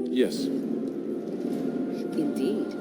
Yes. Indeed.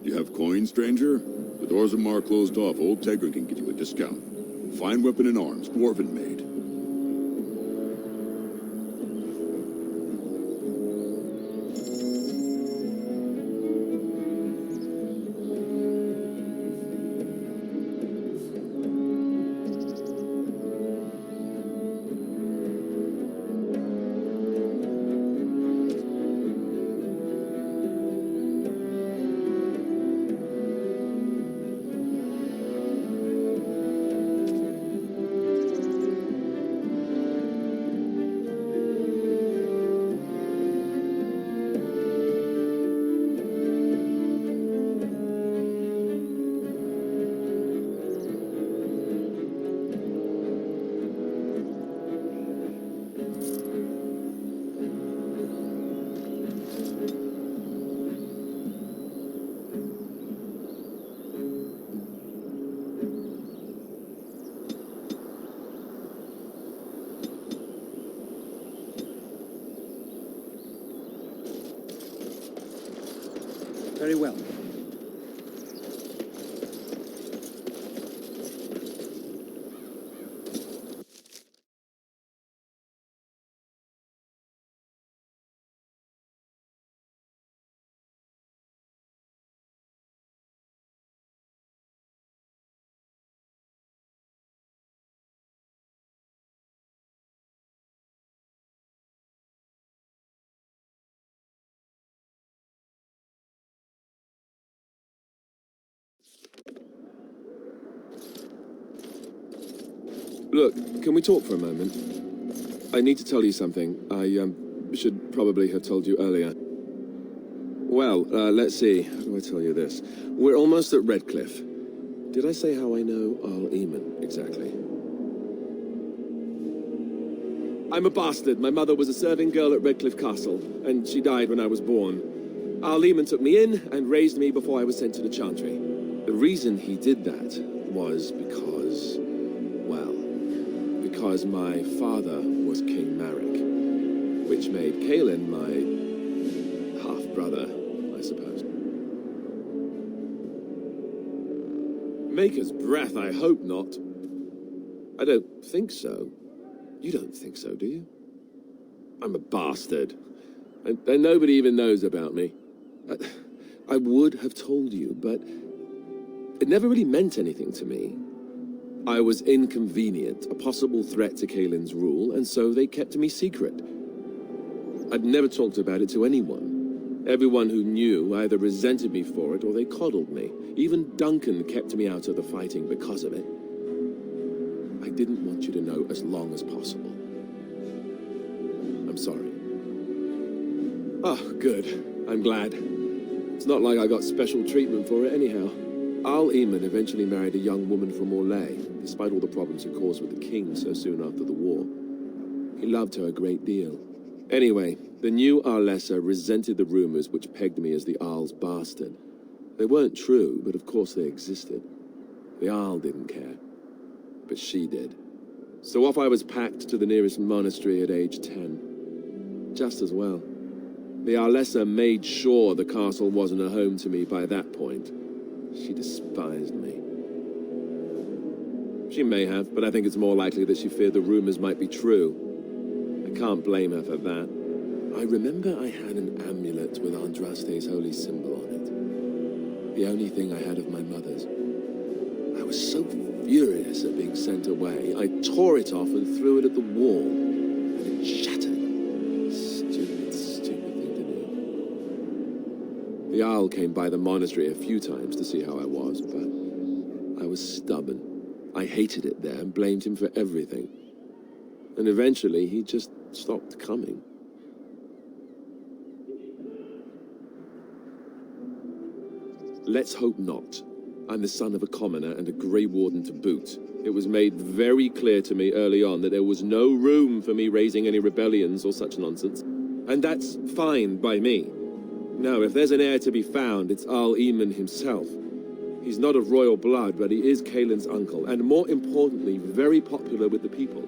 You have coin, stranger? The doors of Mar closed off. Old Tegra can get you a discount. Fine weapon and arms, dwarven made. Very well. Look, can we talk for a moment? I need to tell you something. I should probably have told you earlier. Well, let's see. How do I tell you this? We're almost at Redcliffe. Did I say how I know Arl Eamon exactly? I'm a bastard. My mother was a serving girl at Redcliffe Castle, and she died when I was born. Arl Eamon took me in and raised me before I was sent to the Chantry. The reason he did that was because, well, because my father was King Marek, which made Kaelin my half-brother, I suppose. Maker's breath, I hope not. I don't think so. You don't think so, do you? I'm a bastard. And nobody even knows about me. I would have told you, but it never really meant anything to me. I was inconvenient, a possible threat to Kaelin's rule, and so they kept me secret. I'd never talked about it to anyone. Everyone who knew either resented me for it or they coddled me. Even Duncan kept me out of the fighting because of it. I didn't want you to know as long as possible. I'm sorry. Oh, good. I'm glad. It's not like I got special treatment for it anyhow. Al Eamon eventually married a young woman from Orlais, despite all the problems it caused with the king so soon after the war. He loved her a great deal. Anyway, the new Arlessa resented the rumors which pegged me as the Arl's bastard. They weren't true, but of course they existed. The Arl didn't care, but she did. So off I was packed to the nearest monastery at age 10. Just as well. The Arlessa made sure the castle wasn't a home to me by that point. She despised me. She may have, but I think it's more likely that she feared the rumors might be true. I can't blame her for that. I remember I had an amulet with Andraste's holy symbol on it. The only thing I had of my mother's. I was so furious at being sent away, I tore it off and threw it at the wall, and it shattered. Stupid thing to do. The Arl came by the monastery a few times to see how I was, but I was stubborn. I hated it there and blamed him for everything. And eventually, he just stopped coming. Let's hope not. I'm the son of a commoner and a Grey Warden to boot. It was made very clear to me early on that there was no room for me raising any rebellions or such nonsense. And that's fine by me. No, if there's an heir to be found, it's Al Eamon himself. He's not of royal blood, but he is Kaelin's uncle, and more importantly, very popular with the people.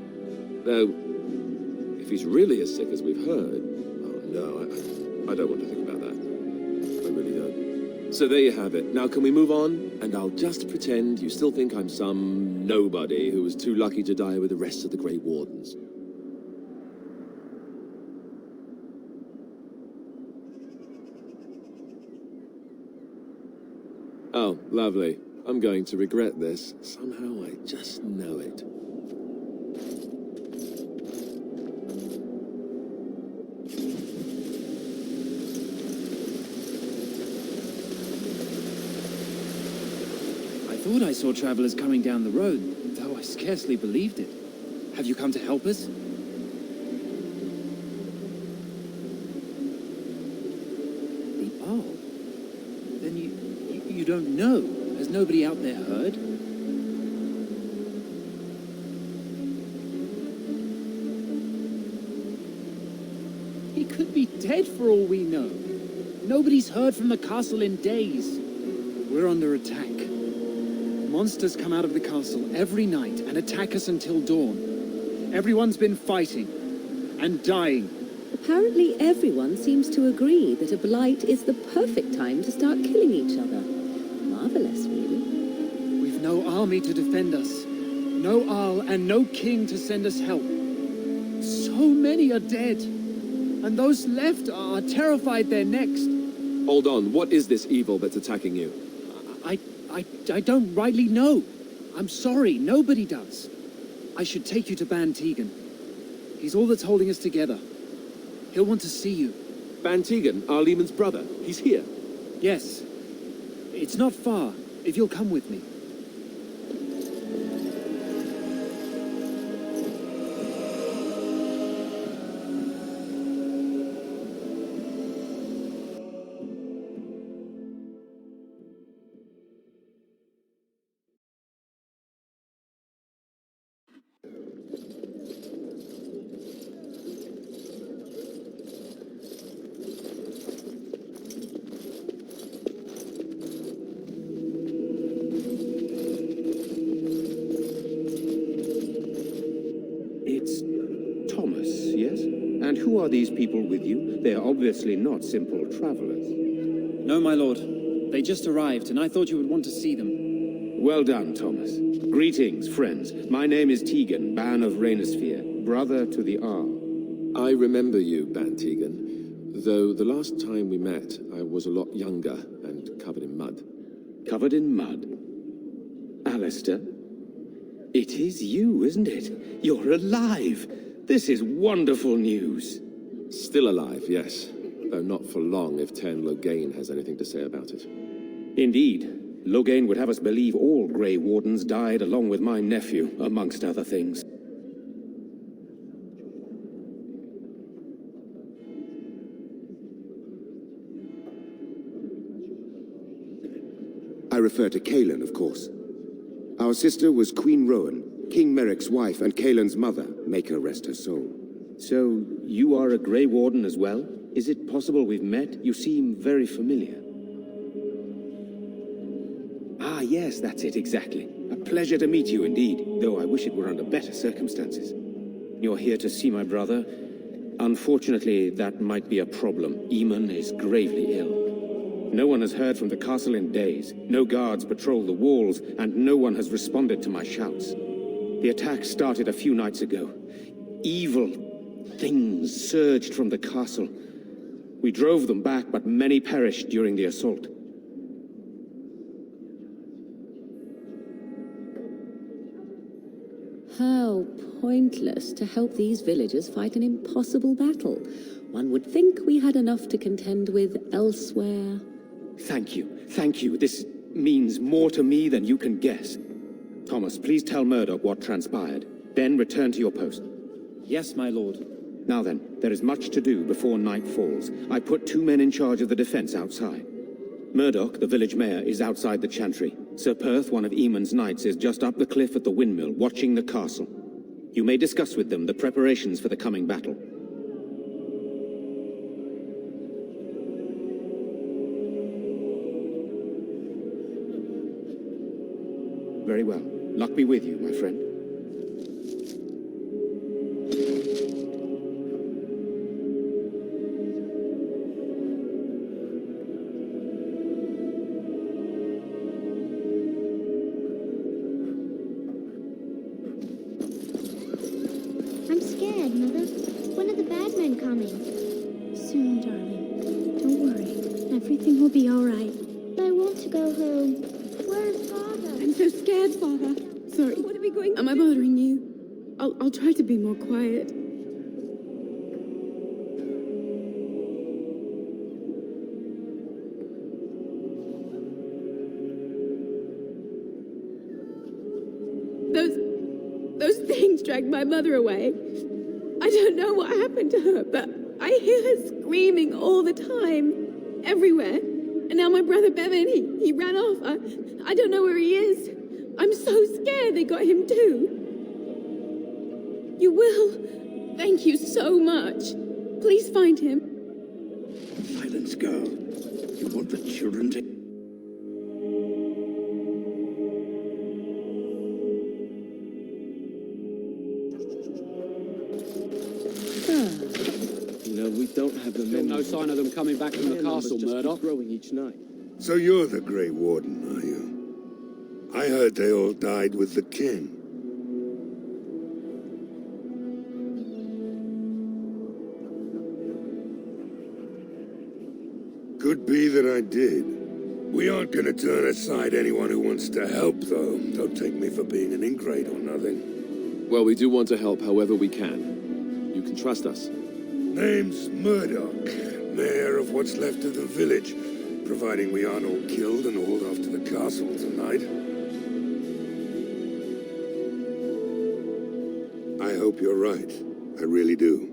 Though, if he's really as sick as we've heard, oh no, I don't want to think about that. I really don't. So there you have it. Now can we move on? And I'll just pretend you still think I'm some nobody who was too lucky to die with the rest of the Grey Wardens. Oh, lovely. I'm going to regret this. Somehow I just know it. I thought I saw travelers coming down the road, though I scarcely believed it. Have you come to help us? The Arl? Then you don't know? Has nobody out there heard? He could be dead for all we know. Nobody's heard from the castle in days. We're under attack. Monsters come out of the castle every night and attack us until dawn. Everyone's been fighting and dying. Apparently everyone seems to agree that a blight is the perfect time to start killing each other. Marvelous, really. We've no army to defend us. No Arl and no king to send us help. So many are dead. And those left are terrified they're next. Hold on, what is this evil that's attacking you? I don't rightly know. I'm sorry, nobody does. I should take you to Ban Tegan. He's all that's holding us together. He'll want to see you. Ban Tegan, Al Eamon's brother. He's here. Yes. It's not far, if you'll come with me. And who are these people with you? They are obviously not simple travelers. No, my lord. They just arrived, and I thought you would want to see them. Well done, Thomas. Greetings, friends. My name is Tegan, Ban of Reynisfere, brother to the Arl. I remember you, Ban Tegan. Though the last time we met, I was a lot younger and covered in mud. Covered in mud? Alistair? It is you, isn't it? You're alive! This is wonderful news. Still alive, yes. Though not for long if Ten Loghain has anything to say about it. Indeed. Loghain would have us believe all Grey Wardens died along with my nephew, amongst other things. I refer to Kaelin, of course. Our sister was Queen Rowan, King Merrick's wife and Kaelin's mother. Make her rest her soul. So, you are a Grey Warden as well? Is it possible we've met? You seem very familiar. Ah, yes, that's it, exactly. A pleasure to meet you indeed, though I wish it were under better circumstances. You're here to see my brother? Unfortunately, that might be a problem. Eamon is gravely ill. No one has heard from the castle in days. No guards patrol the walls, and no one has responded to my shouts. The attack started a few nights ago. Evil things surged from the castle. We drove them back, but many perished during the assault. How pointless to help these villagers fight an impossible battle. One would think we had enough to contend with elsewhere. Thank you. Thank you. This means more to me than you can guess. Thomas, please tell Murdoch what transpired. Then return to your post. Yes, my lord. Now then, there is much to do before night falls. I put 2 men in charge of the defense outside. Murdoch, the village mayor, is outside the chantry. Sir Perth, one of Eamon's knights, is just up the cliff at the windmill, watching the castle. You may discuss with them the preparations for the coming battle. Very well. Luck be with you, my friend. I'm scared, Mother. When are the bad men coming? Soon, darling. Don't worry. Everything will be all right. I want to go home. Where is Father? I'm so scared, Father. Sorry. What are we going to Am I bothering you? I'll try to be more quiet. Those things dragged my mother away. I don't know what happened to her, but I hear her screaming all the time, everywhere. And now my brother Bevan, he ran off. I don't know where he is. I'm so scared they got him too. You will. Thank you so much. Please find him. Silence, girl. You want the children to... No, we don't have the men. No sign of them coming back from the castle, Murdoch. Growing each night. So you're the Grey Warden, are you? I heard they all died with the king. Could be that I did. We aren't gonna turn aside anyone who wants to help, though. Don't take me for being an ingrate or nothing. Well, we do want to help however we can. You can trust us. Name's Murdoch, mayor of what's left of the village, providing we aren't all killed and hauled off to the castle tonight. I hope you're right. I really do.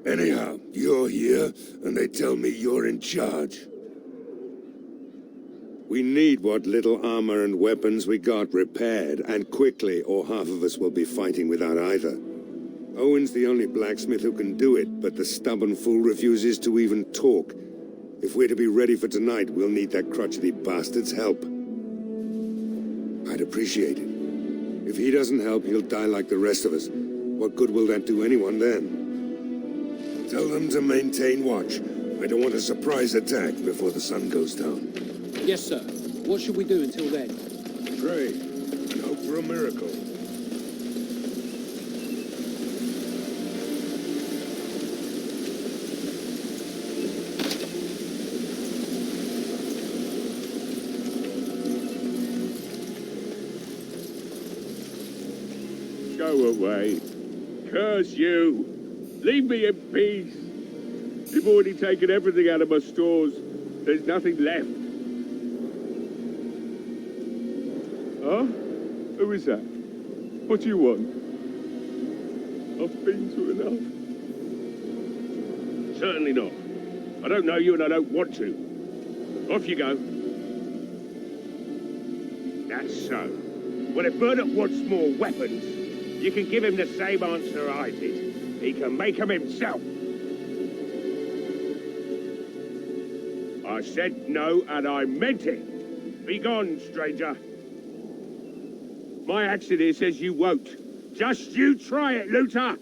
Anyhow, you're here, and they tell me you're in charge. We need what little armor and weapons we got repaired, and quickly, or half of us will be fighting without either. Owen's the only blacksmith who can do it, but the stubborn fool refuses to even talk. If we're to be ready for tonight, we'll need that crotchety bastard's help. I'd appreciate it. If he doesn't help, he'll die like the rest of us. What good will that do anyone then? Tell them to maintain watch. I don't want a surprise attack before the sun goes down. Yes, sir. What should we do until then? Pray, and hope for a miracle. Go away. Curse you. Leave me in peace. You've already taken everything out of my stores. There's nothing left. Huh? Who is that? What do you want? I've been through enough. Certainly not. I don't know you and I don't want to. Off you go. That's so. Well, if Murdoch wants more weapons, you can give him the same answer I did. He can make them himself. I said no, and I meant it. Be gone, stranger. My accent here says you won't. Just you try it, Luther.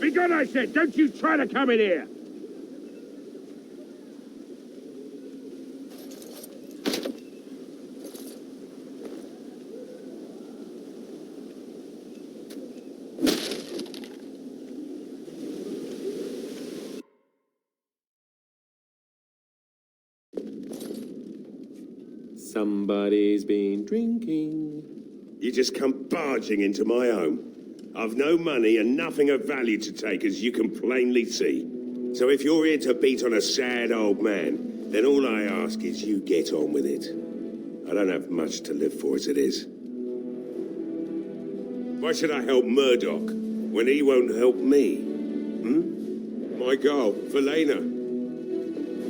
Be gone, I said. Don't you try to come in here. Somebody's been drinking. You just come barging into my home. I've no money and nothing of value to take, as you can plainly see. So if you're here to beat on a sad old man, then all I ask is you get on with it. I don't have much to live for as it is. Why should I help Murdoch when he won't help me? My girl, Velena,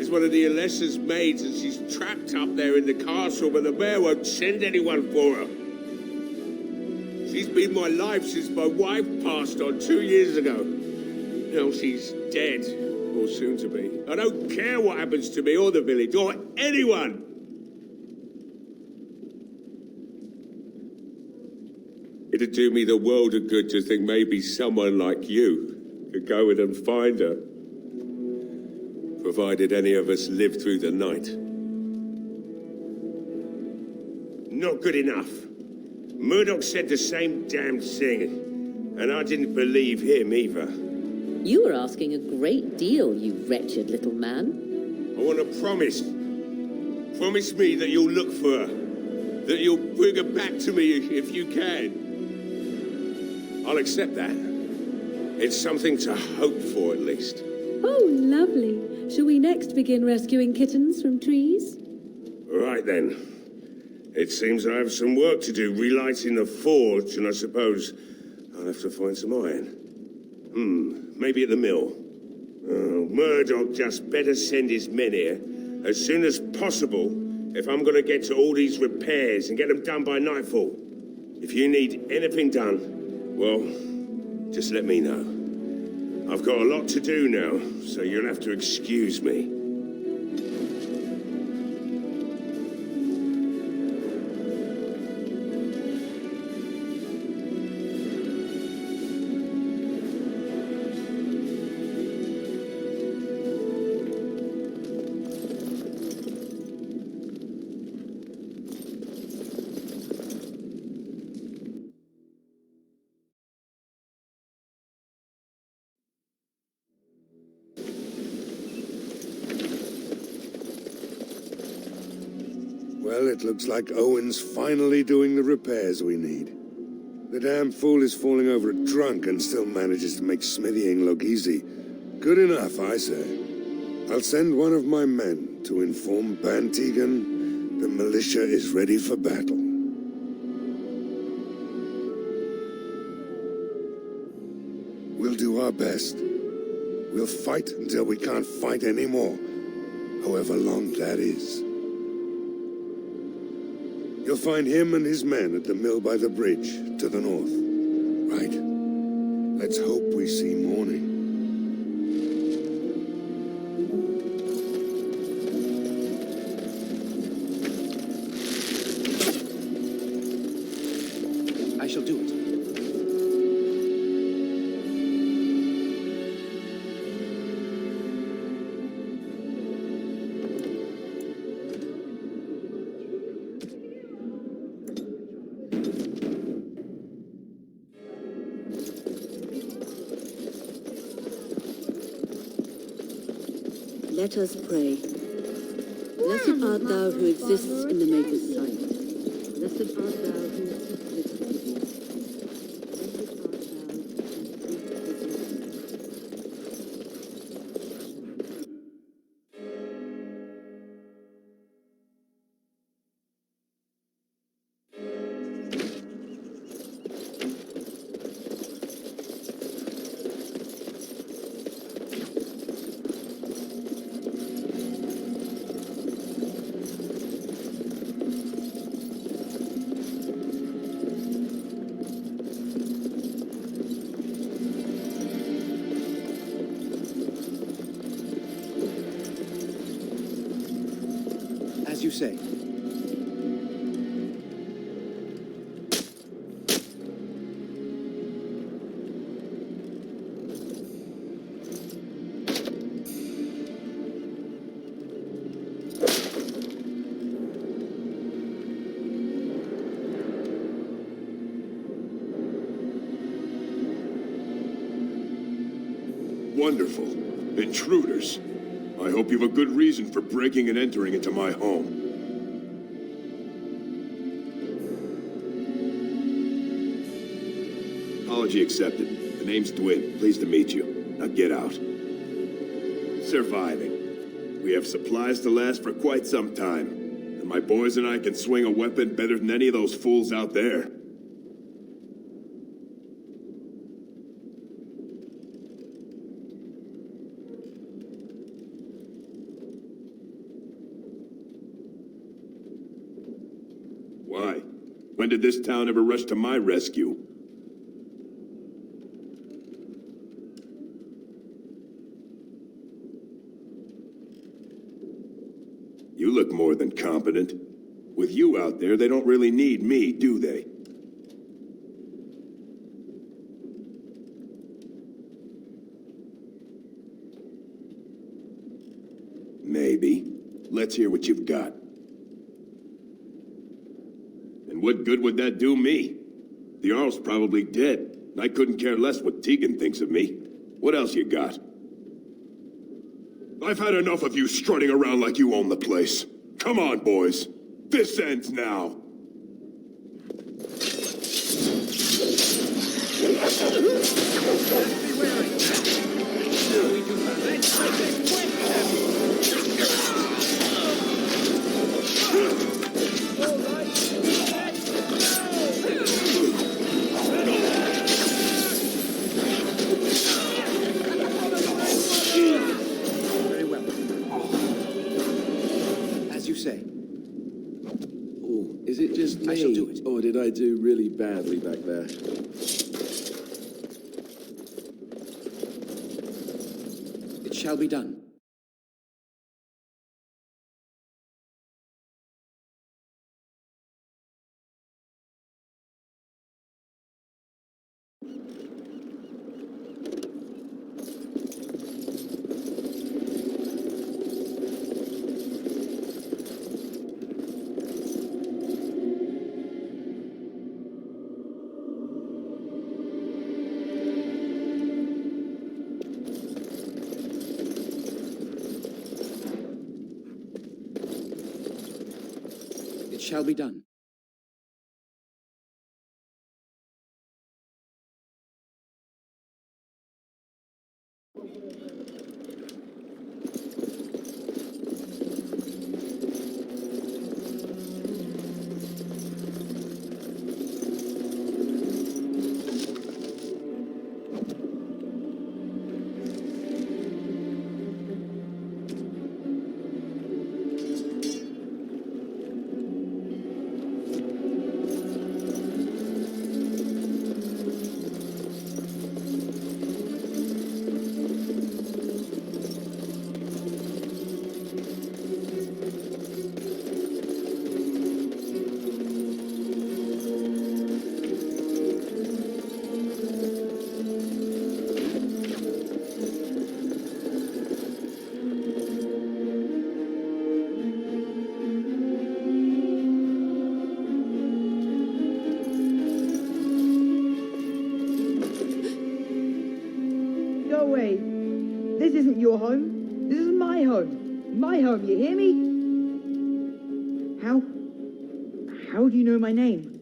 is one of the Alessa's maids, and she's trapped up there in the castle, but the mayor won't send anyone for her. She's been my life since my wife passed on 2 years ago. Now she's dead, or soon to be. I don't care what happens to me or the village, or anyone. It'd do me the world of good to think maybe someone like you could go in and find her. Provided any of us live through the night. Not good enough. Murdoch said the same damn thing, and I didn't believe him either. You were asking a great deal, you wretched little man. I want a promise. Promise me that you'll look for her. That you'll bring her back to me if you can. I'll accept that. It's something to hope for, at least. Oh, lovely. Shall we next begin rescuing kittens from trees? Right then. It seems I have some work to do relighting the forge, and I suppose I'll have to find some iron. Maybe at the mill. Oh, Murdoch just better send his men here as soon as possible if I'm going to get to all these repairs and get them done by nightfall. If you need anything done, well, just let me know. I've got a lot to do now, so you'll have to excuse me. Well, it looks like Owen's finally doing the repairs we need. The damn fool is falling over drunk and still manages to make smithying look easy. Good enough, I say. I'll send one of my men to inform Bantegan the militia is ready for battle. We'll do our best. We'll fight until we can't fight anymore, however long that is. You'll find him and his men at the mill by the bridge, to the north. Right. Let's hope we see morning. I shall do it. Let us pray. Blessed art thou who exists in the Maker's sight. Blessed art thou who exists in the As you say. Wonderful. Intruders. I hope you have a good reason for breaking and entering into my home. Apology accepted. The name's Dwin. Pleased to meet you. Now get out. Surviving. We have supplies to last for quite some time. And my boys and I can swing a weapon better than any of those fools out there. Why? When did this town ever rush to my rescue? You look more than competent. With you out there, they don't really need me, do they? Maybe. Let's hear what you've got. And what good would that do me? The Jarl's probably dead, and I couldn't care less what Tegan thinks of me. What else you got? I've had enough of you strutting around like you own the place. Come on, boys. This ends now. Very well. As you say. Oh, is it just me? I shall do it. Or did I do really badly back there? It shall be done. It shall be done. Go away. This isn't your home. This is my home. My home, you hear me? How do you know my name?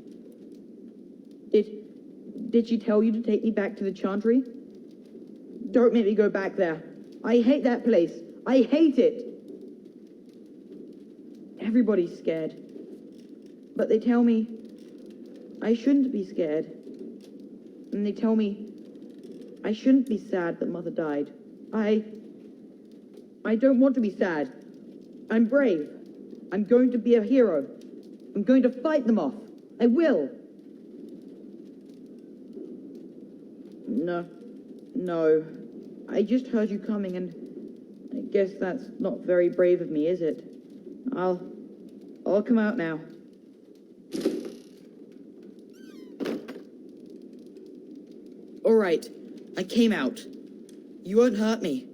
Did she tell you to take me back to the Chantry? Don't make me go back there. I hate that place. I hate it. Everybody's scared. But they tell me I shouldn't be scared. And they tell me I shouldn't be sad that Mother died. I don't want to be sad. I'm brave. I'm going to be a hero. I'm going to fight them off. I will. No. I just heard you coming, and I guess that's not very brave of me, is it? I'll I'll come out now. All right, I came out. You won't hurt me,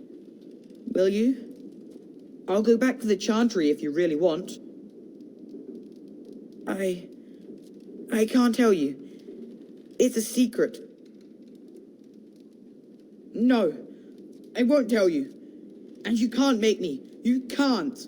will you? I'll go back to the Chantry if you really want. I can't tell you. It's a secret. No, I won't tell you. And you can't make me. You can't.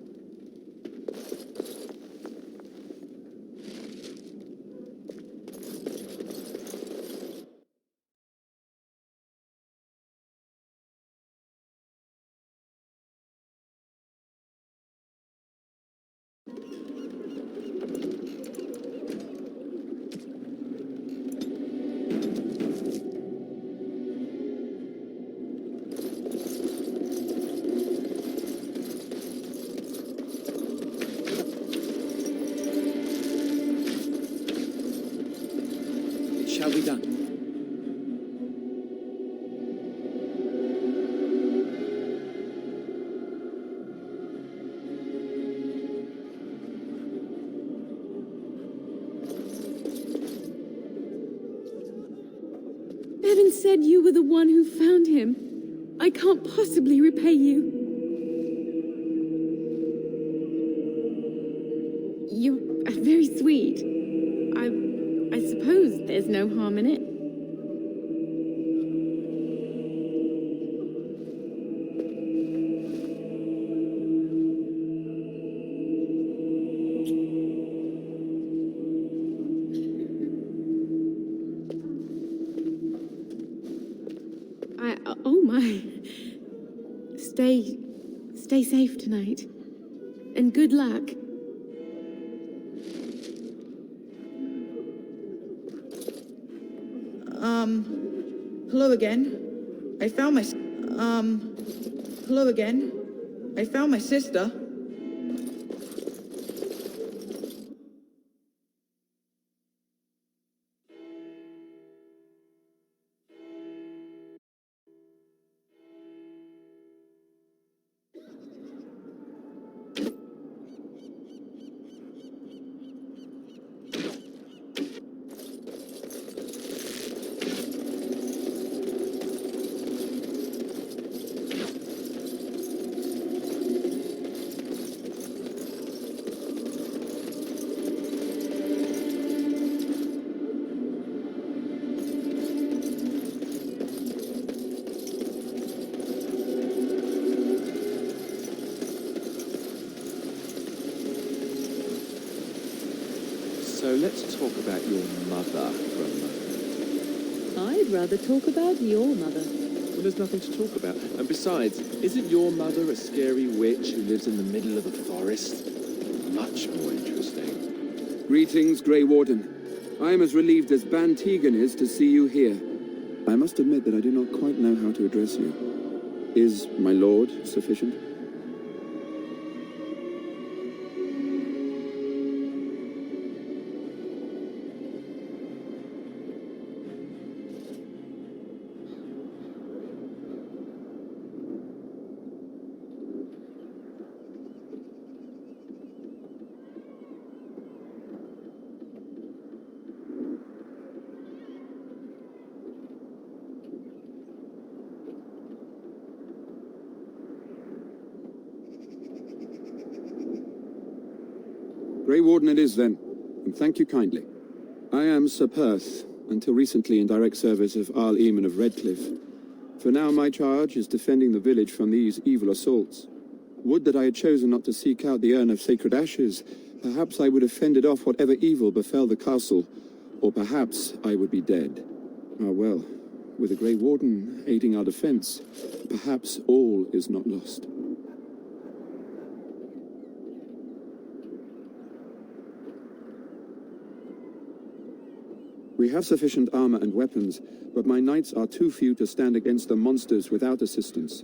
Shall be done. Bevan said you were the one who found him. I can't possibly repay you. You're very sweet. I suppose there's no harm in it. Oh my. Stay safe tonight. And good luck. Hello again. I found my... Hello again. I found my sister. So let's talk about your mother for a moment. I'd rather talk about your mother. Well, there's nothing to talk about. And besides, isn't your mother a scary witch who lives in the middle of the forest? Much more interesting. Greetings, Grey Warden. I am as relieved as Ban Tegan is to see you here. I must admit that I do not quite know how to address you. Is my lord sufficient? Grey Warden it is, then, and thank you kindly. I am Sir Perth, until recently in direct service of Arl Eamon of Redcliffe. For now my charge is defending the village from these evil assaults. Would that I had chosen not to seek out the urn of sacred ashes. Perhaps I would have fended off whatever evil befell the castle, or perhaps I would be dead. Ah well, with the Grey Warden aiding our defense, perhaps all is not lost. We have sufficient armor and weapons, but my knights are too few to stand against the monsters without assistance.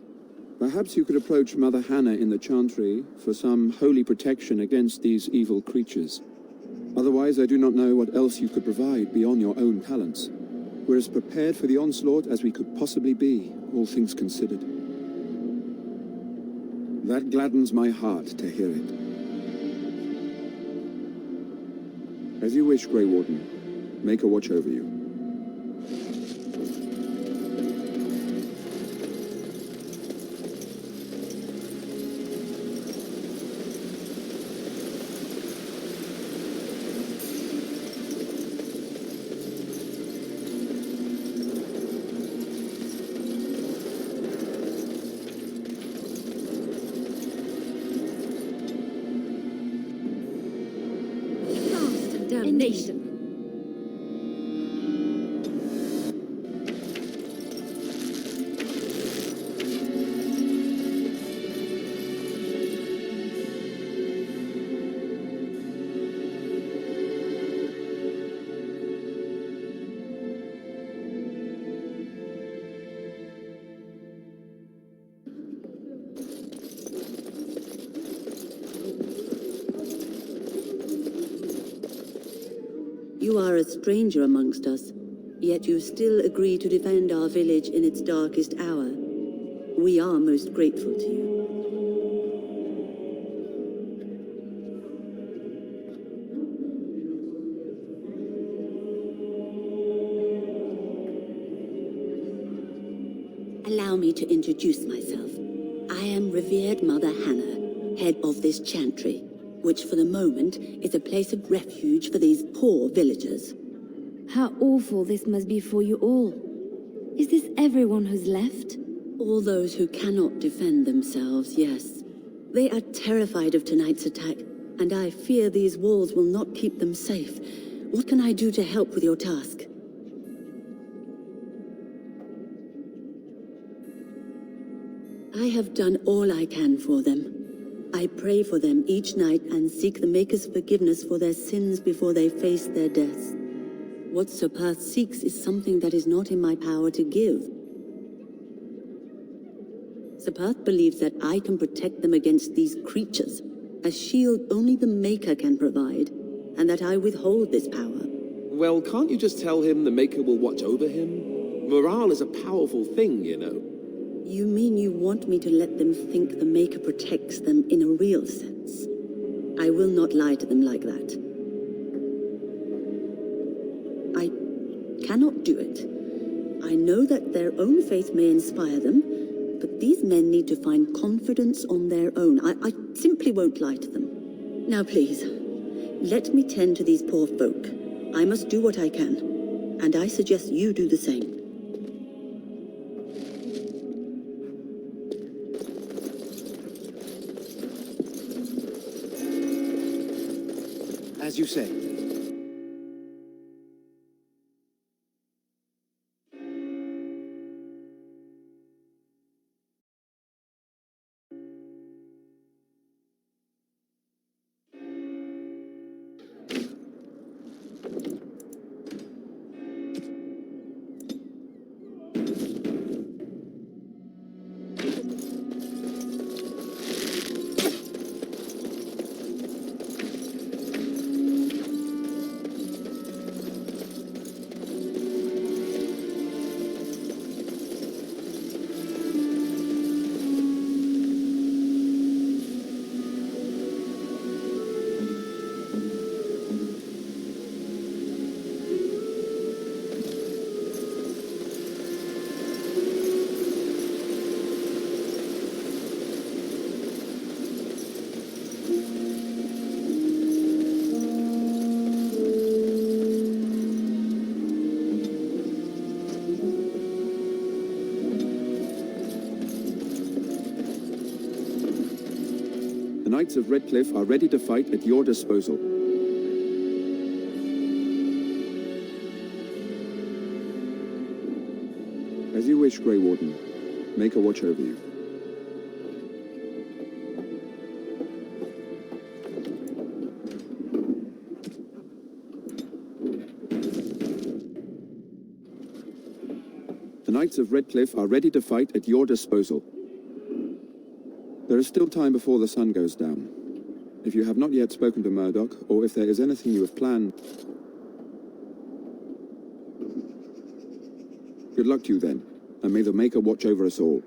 Perhaps you could approach Mother Hannah in the Chantry for some holy protection against these evil creatures. Otherwise, I do not know what else you could provide beyond your own talents. We're as prepared for the onslaught as we could possibly be, all things considered. That gladdens my heart to hear it. As you wish, Grey Warden. Maker watch over you. Damnation. You are a stranger amongst us, yet you still agree to defend our village in its darkest hour. We are most grateful to you. Allow me to introduce myself. I am revered Mother Hannah, head of this chantry, which for the moment is a place of refuge for these poor villagers. How awful this must be for you all. Is this everyone who's left? All those who cannot defend themselves, yes. They are terrified of tonight's attack, and I fear these walls will not keep them safe. What can I do to help with your task? I have done all I can for them. I pray for them each night and seek the Maker's forgiveness for their sins before they face their deaths. What Sir Perth seeks is something that is not in my power to give. Sir Perth believes that I can protect them against these creatures, a shield only the Maker can provide, and that I withhold this power. Well, can't you just tell him the Maker will watch over him? Morale is a powerful thing, you know. You mean you want me to let them think the Maker protects them in a real sense? I will not lie to them like that. I cannot do it. I know that their own faith may inspire them, but these men need to find confidence on their own. I simply won't lie to them. Now please, let me tend to these poor folk. I must do what I can, and I suggest you do the same. As you say. The Knights of Redcliffe are ready to fight at your disposal. As you wish, Grey Warden. Maker watch over you. The Knights of Redcliffe are ready to fight at your disposal. There is still time before the sun goes down. If you have not yet spoken to Murdoch, or if there is anything you have planned... Good luck to you then, and may the Maker watch over us all.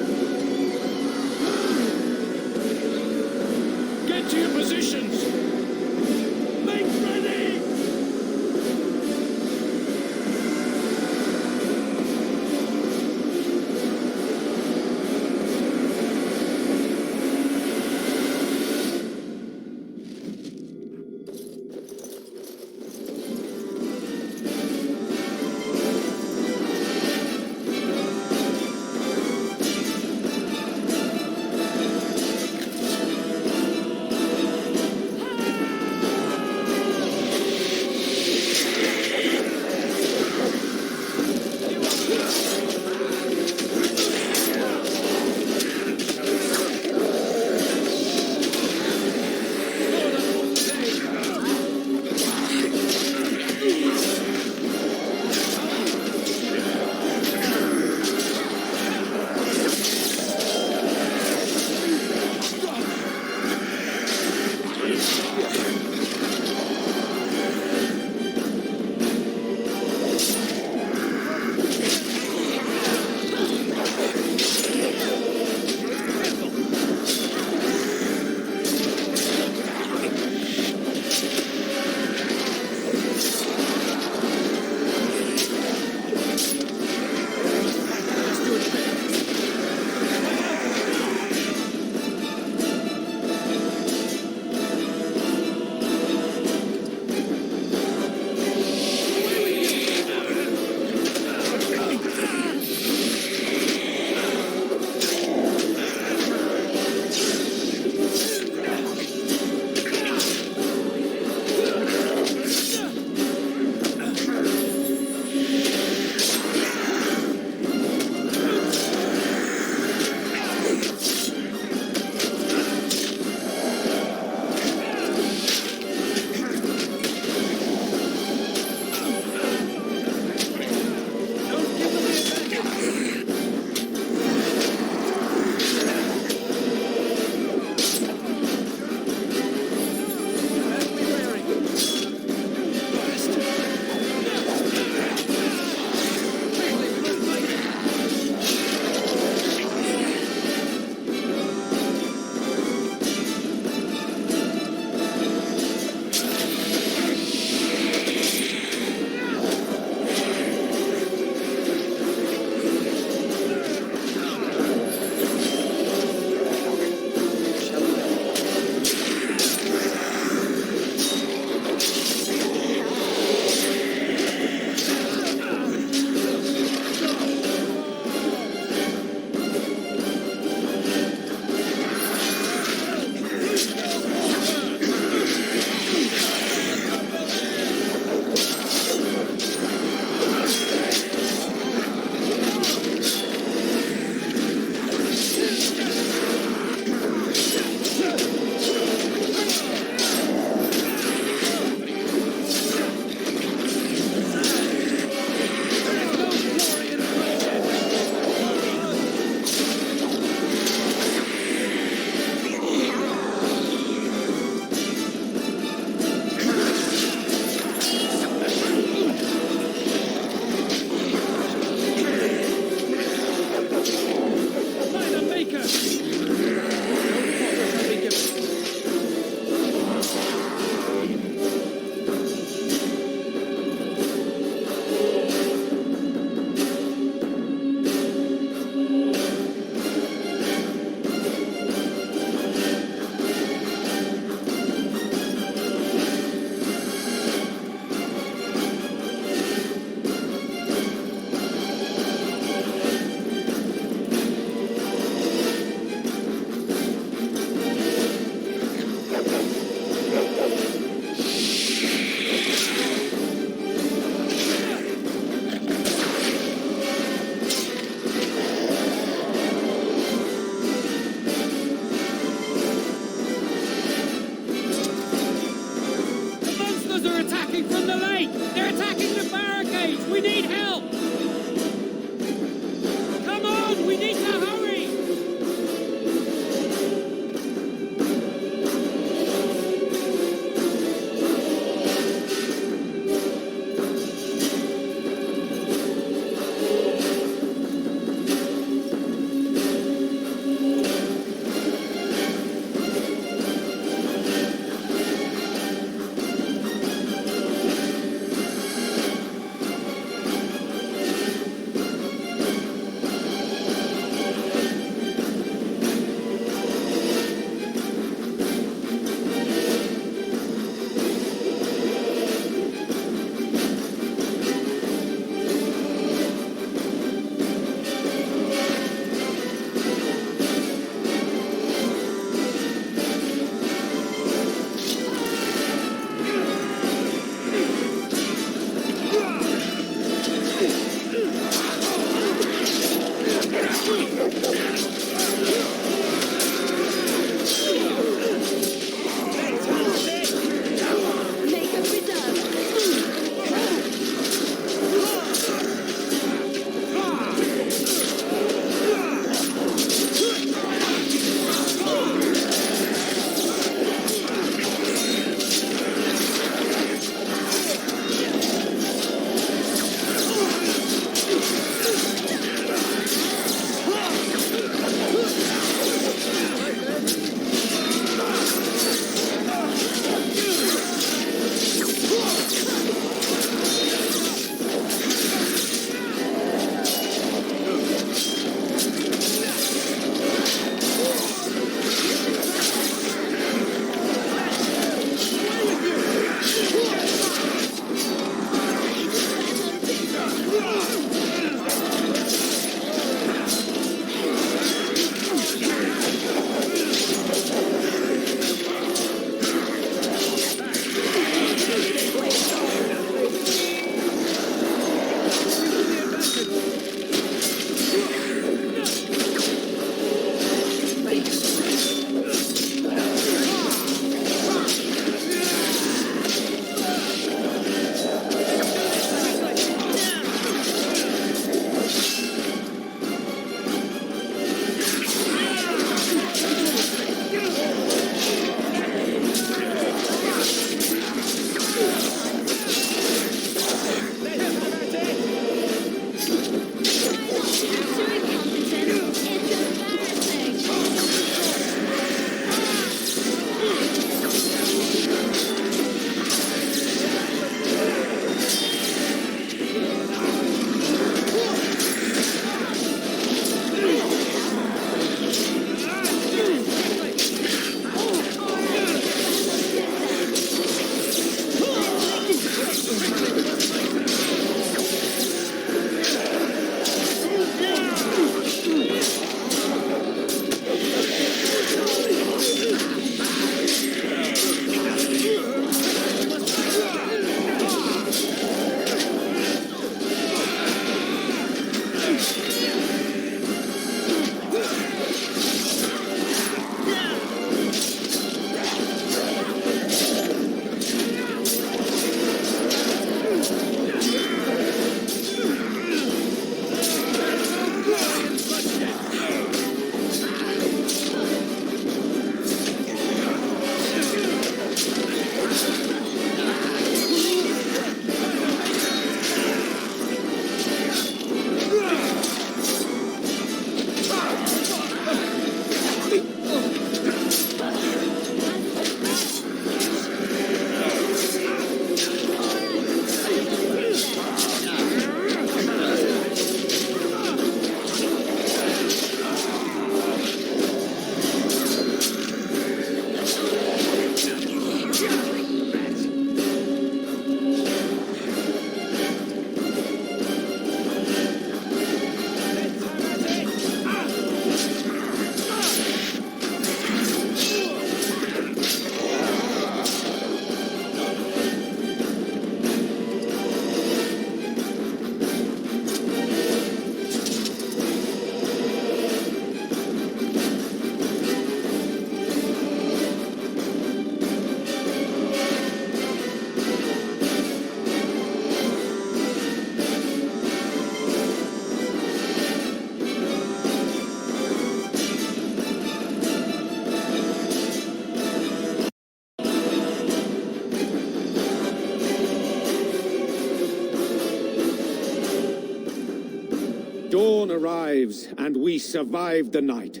Dawn arrives, and we survived the night.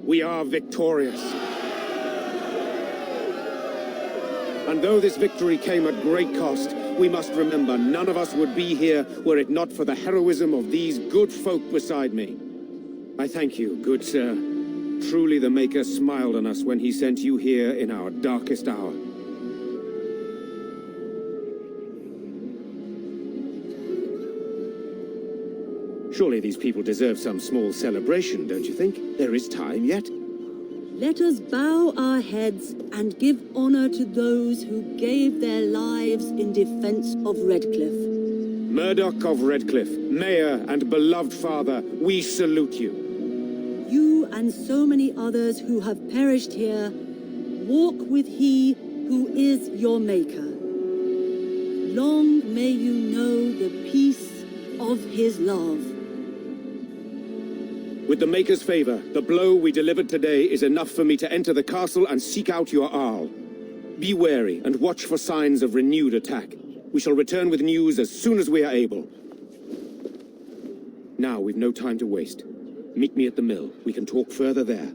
We are victorious. And though this victory came at great cost, we must remember none of us would be here were it not for the heroism of these good folk beside me. I thank you, good sir. Truly the Maker smiled on us when he sent you here in our darkest hour. Surely these people deserve some small celebration, don't you think? There is time yet. Let us bow our heads and give honor to those who gave their lives in defense of Redcliffe. Murdoch of Redcliffe, Mayor and beloved father, we salute you. You and so many others who have perished here, walk with he who is your Maker. Long may you know the peace of his love. With the Maker's favor, the blow we delivered today is enough for me to enter the castle and seek out your Arl. Be wary and watch for signs of renewed attack. We shall return with news as soon as we are able. Now we've no time to waste. Meet me at the mill. We can talk further there.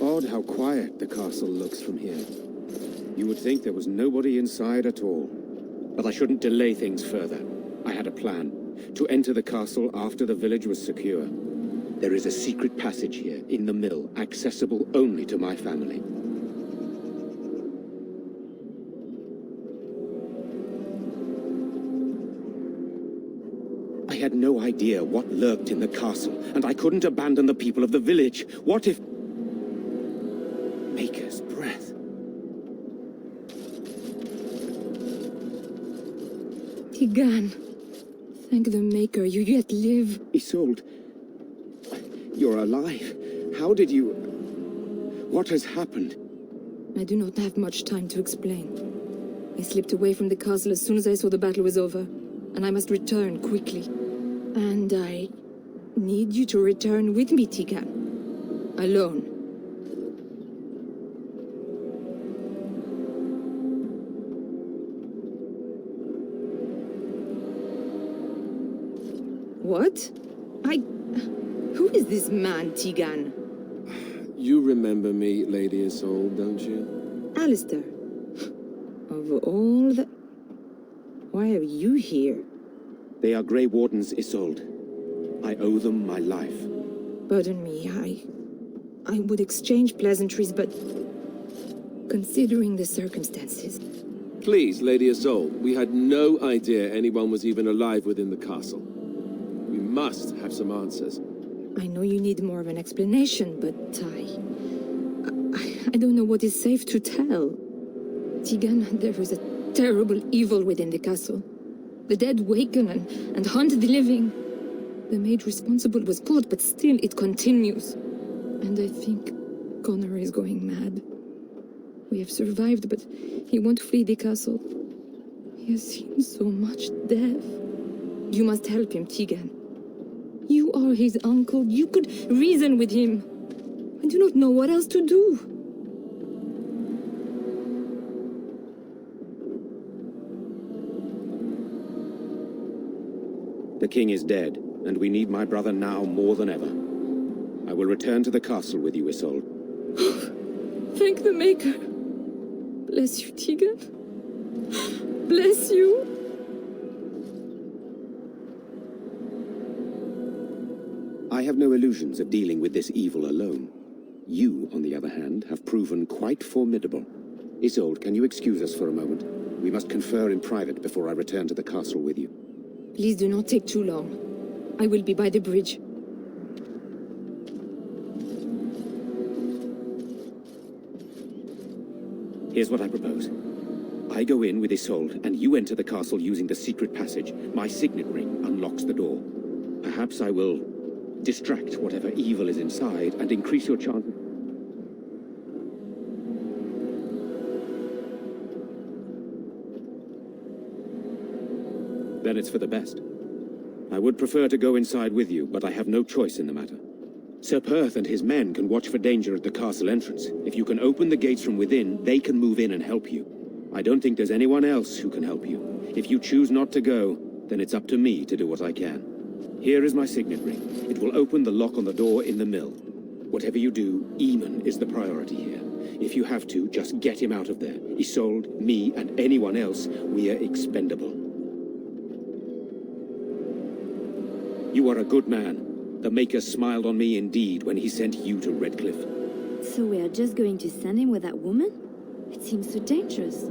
Odd how quiet the castle looks from here. You would think there was nobody inside at all. But I shouldn't delay things further. I had a plan. To enter the castle after the village was secure. There is a secret passage here, in the mill, accessible only to my family. I had no idea what lurked in the castle, and I couldn't abandon the people of the village. What if... Maker's breath. Tigan, thank the Maker you yet live. Isolde, you're alive. How did you... What has happened? I do not have much time to explain. I slipped away from the castle as soon as I saw the battle was over, and I must return quickly. And I need you to return with me, Tigan. Alone. What? Who is this man, Tigan? You remember me, Lady Isolde, don't you? Alistair. Of all the... Why are you here? They are Grey Wardens, Isolde. I owe them my life. Pardon me, I would exchange pleasantries, but... Considering the circumstances... Please, Lady Isolde, we had no idea anyone was even alive within the castle. We must have some answers. I know you need more of an explanation, but I don't know what is safe to tell. Tigan, there is a terrible evil within the castle. The dead waken and hunt the living. The maid responsible was caught, but still it continues. And I think Connor is going mad. We have survived, but he won't flee the castle. He has seen so much death. You must help him, Tigan. You are his uncle. You could reason with him. I do not know what else to do. The king is dead, and we need my brother now more than ever. I will return to the castle with you, Isolde. Thank the Maker. Bless you, Tigan. Bless you. I have no illusions of dealing with this evil alone. You, on the other hand, have proven quite formidable. Isolde, can you excuse us for a moment? We must confer in private before I return to the castle with you. Please do not take too long. I will be by the bridge. Here's what I propose. I go in with Isolde, and you enter the castle using the secret passage. My signet ring unlocks the door. Perhaps I will distract whatever evil is inside and increase your chance. Then it's for the best. I would prefer to go inside with you, but I have no choice in the matter. Sir Perth and his men can watch for danger at the castle entrance. If you can open the gates from within, they can move in and help you. I don't think there's anyone else who can help you. If you choose not to go, then it's up to me to do what I can. Here is my signet ring. It will open the lock on the door in the mill. Whatever you do, Eamon is the priority here. If you have to, just get him out of there. Isolde, me, and anyone else, we are expendable. You are a good man. The Maker smiled on me indeed when he sent you to Redcliffe. So we are just going to send him with that woman? It seems so dangerous.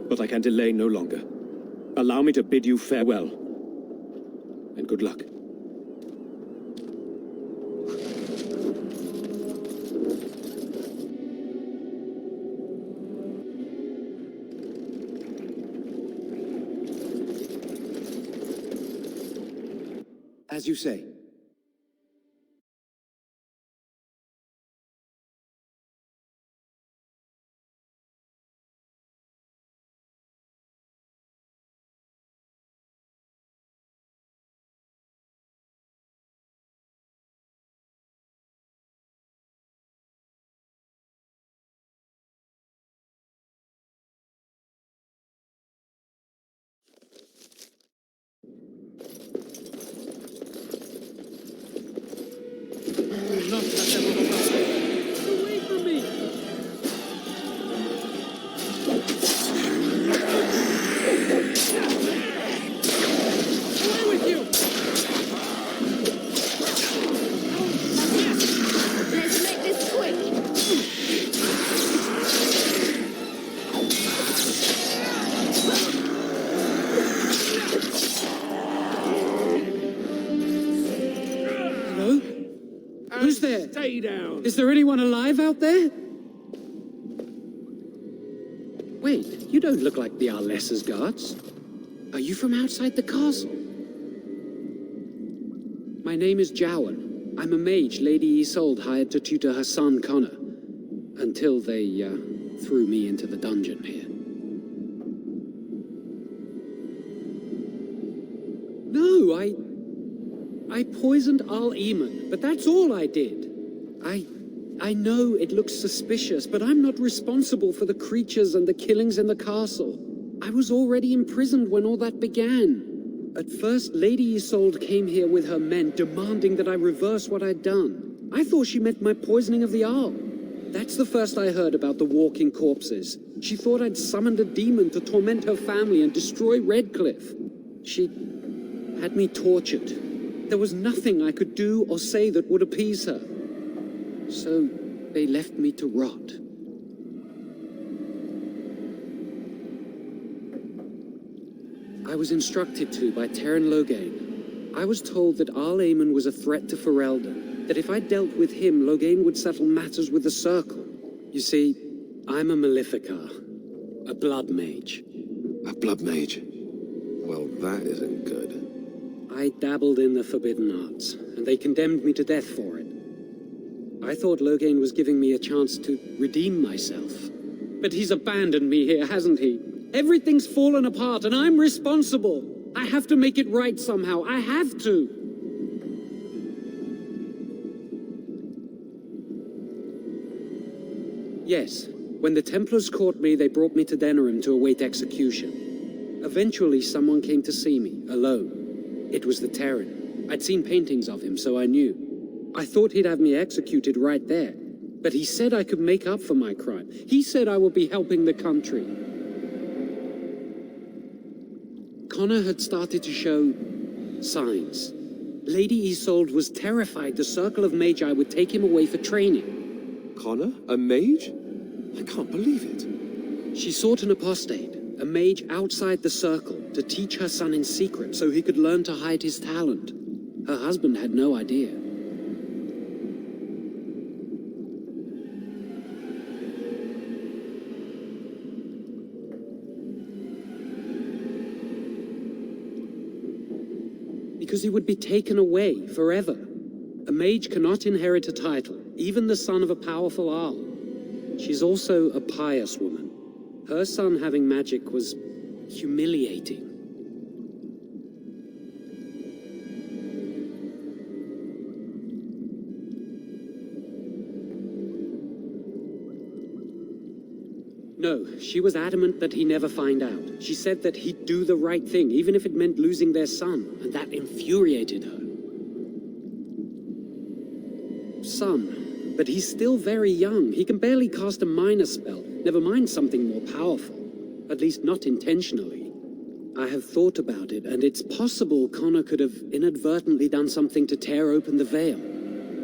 But I can delay no longer. Allow me to bid you farewell. And good luck. As you say. Away from me! Away with you! Let's make this quick. Hello? Who's there? Stay down. Is there anyone alive out there? Wait, you don't look like the Arlessa's guards. Are you from outside the castle? My name is Jowan. I'm a mage Lady Isolde hired to tutor her son Connor. Until they, threw me into the dungeon here. No, I poisoned Al Eamon, but that's all I did. I know it looks suspicious, but I'm not responsible for the creatures and the killings in the castle. I was already imprisoned when all that began. At first, Lady Isolde came here with her men, demanding that I reverse what I'd done. I thought she meant my poisoning of the Arl. That's the first I heard about the walking corpses. She thought I'd summoned a demon to torment her family and destroy Redcliffe. She had me tortured. There was nothing I could do or say that would appease her. So they left me to rot. I was instructed to by Terran Loghain. I was told that Arl Eamon was a threat to Ferelden, that if I dealt with him, Loghain would settle matters with the Circle. You see, I'm a Maleficar, a blood mage. A blood mage? Well, that isn't good. I dabbled in the forbidden arts, and they condemned me to death for it. I thought Loghain was giving me a chance to redeem myself. But he's abandoned me here, hasn't he? Everything's fallen apart, and I'm responsible. I have to make it right somehow. I have to. Yes, when the Templars caught me, they brought me to Denerim to await execution. Eventually, someone came to see me, alone. It was the Terran. I'd seen paintings of him, so I knew. I thought he'd have me executed right there. But he said I could make up for my crime. He said I would be helping the country. Connor had started to show signs. Lady Isolde was terrified the Circle of Magi would take him away for training. Connor? A mage? I can't believe it. She sought an apostate, a mage outside the circle, to teach her son in secret so he could learn to hide his talent. Her husband had no idea. Because he would be taken away forever. A mage cannot inherit a title, even the son of a powerful Arl. She's also a pious woman. Her son having magic was humiliating. No, she was adamant that he never find out. She said that he'd do the right thing, even if it meant losing their son, and that infuriated her. Son, but he's still very young. He can barely cast a minor spell, never mind something more powerful. At least not intentionally. I have thought about it, and it's possible Connor could have inadvertently done something to tear open the veil.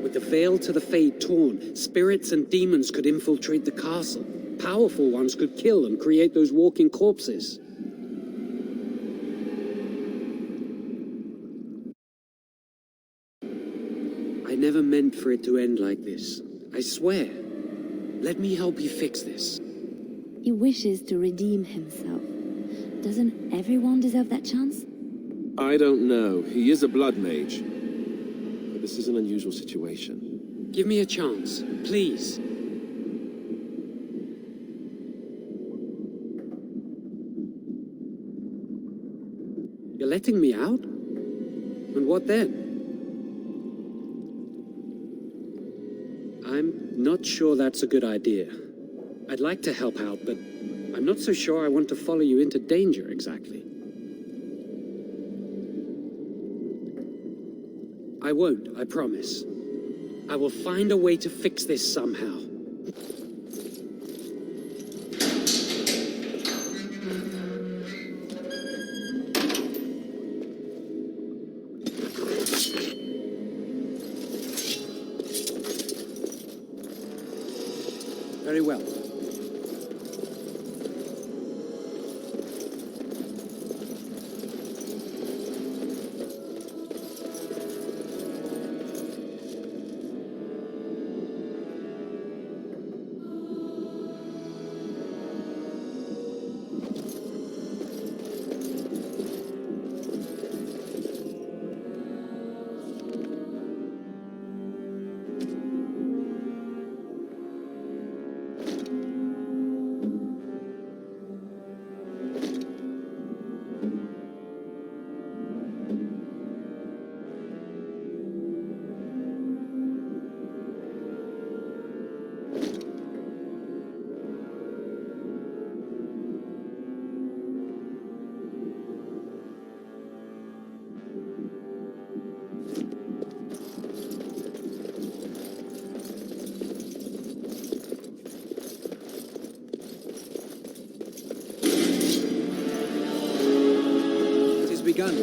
With the veil to the Fade torn, spirits and demons could infiltrate the castle. Powerful ones could kill and create those walking corpses. I never meant for it to end like this. I swear. Let me help you fix this. He wishes to redeem himself. Doesn't everyone deserve that chance? I don't know. He is a blood mage. But this is an unusual situation. Give me a chance, please. You're letting me out? And what then? I'm not sure that's a good idea. I'd like to help out, but I'm not so sure I want to follow you into danger exactly. I won't, I promise. I will find a way to fix this somehow. Very well. Begun.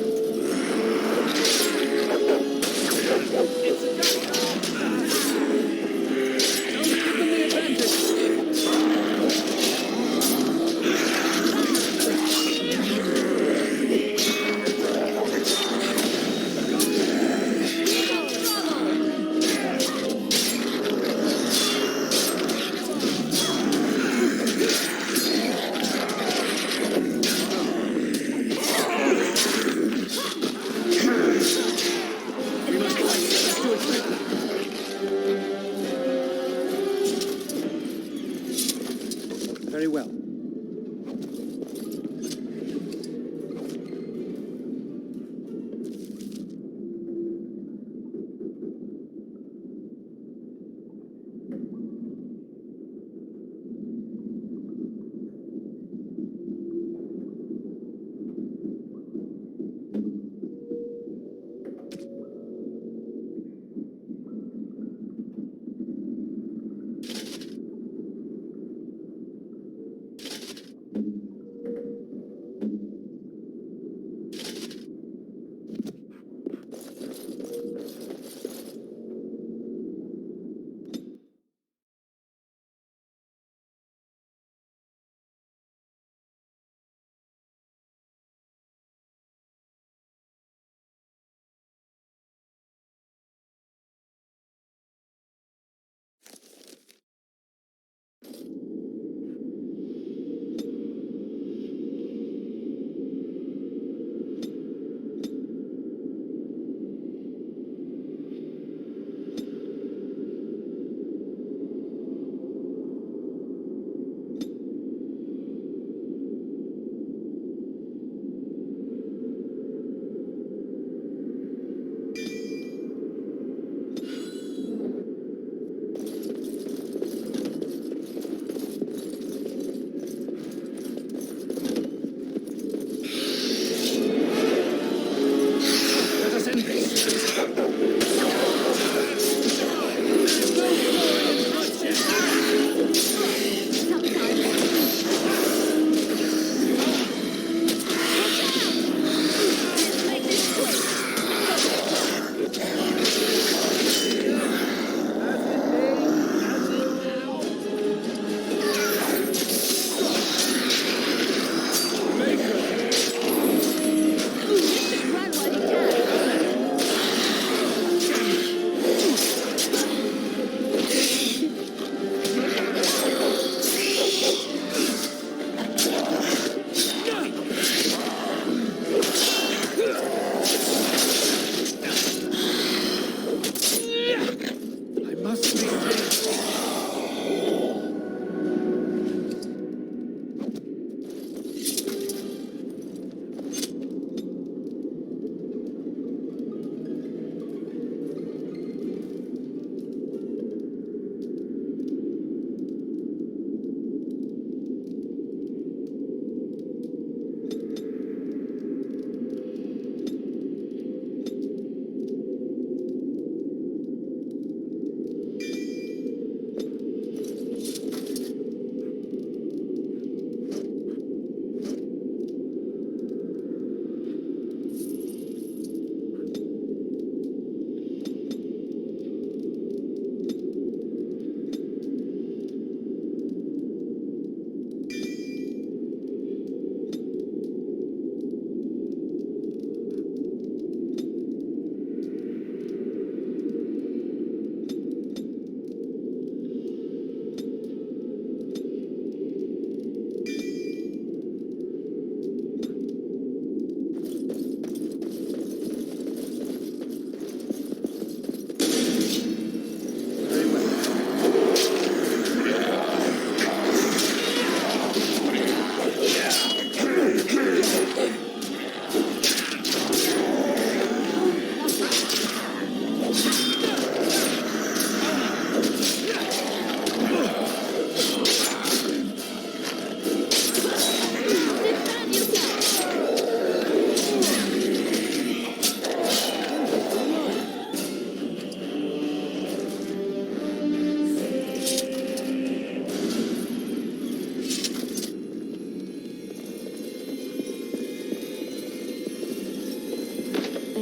Very well.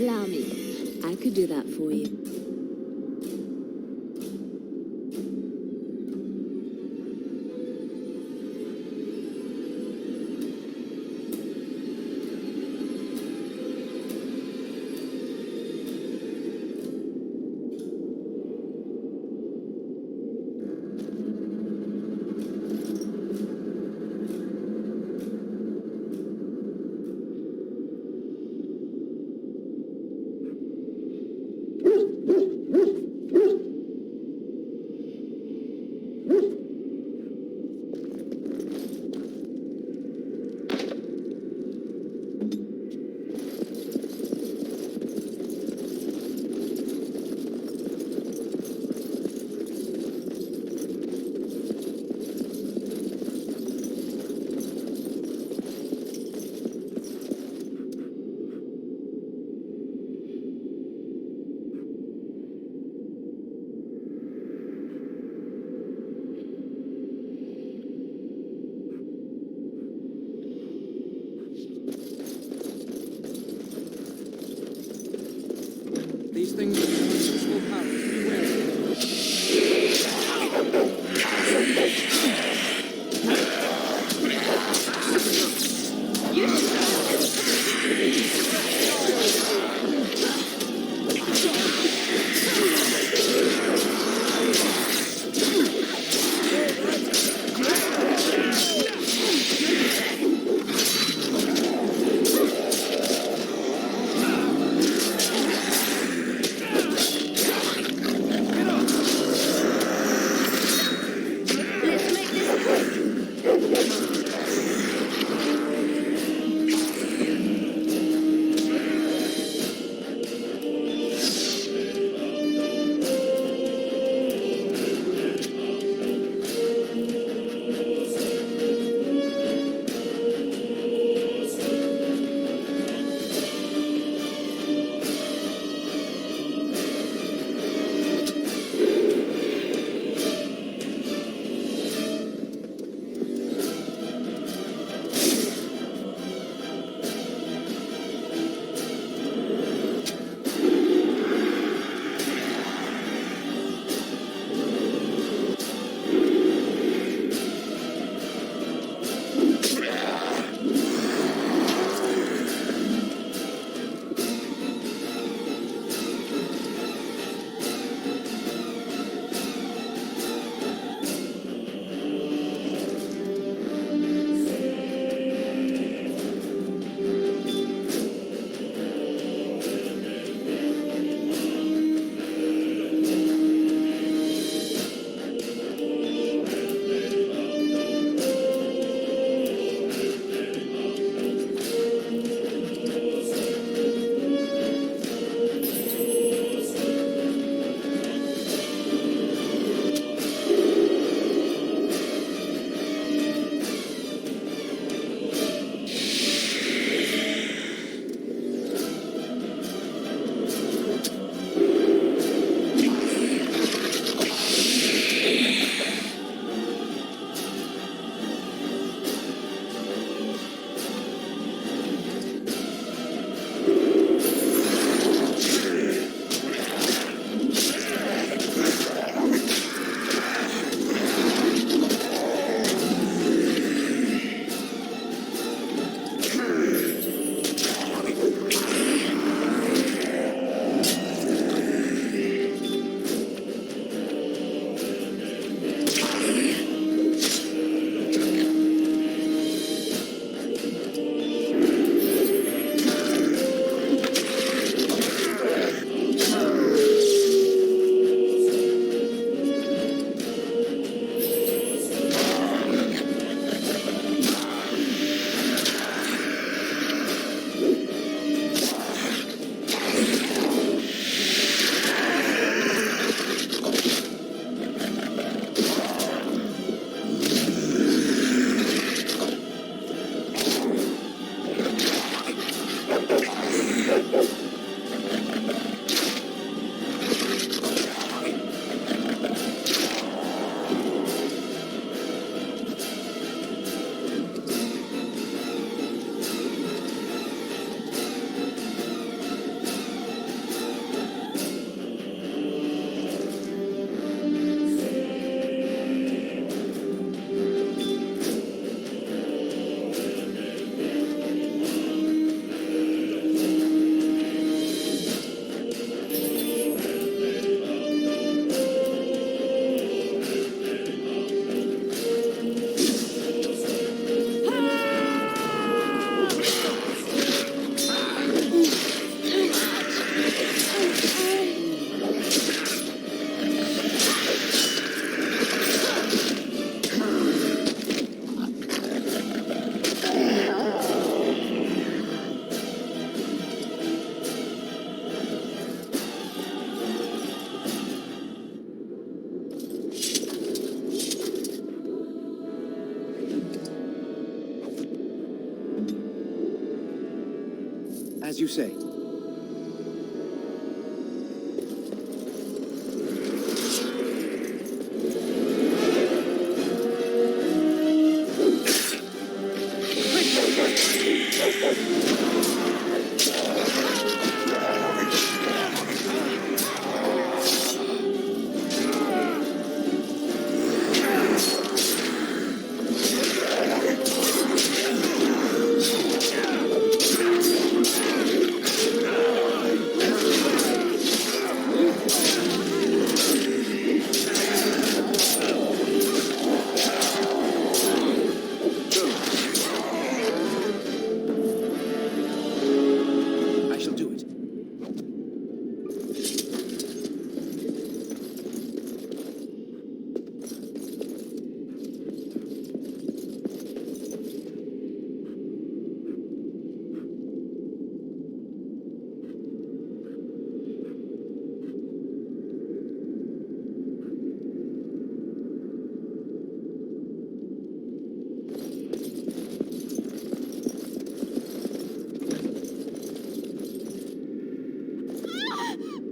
Allow me. I could do that for you. As you say.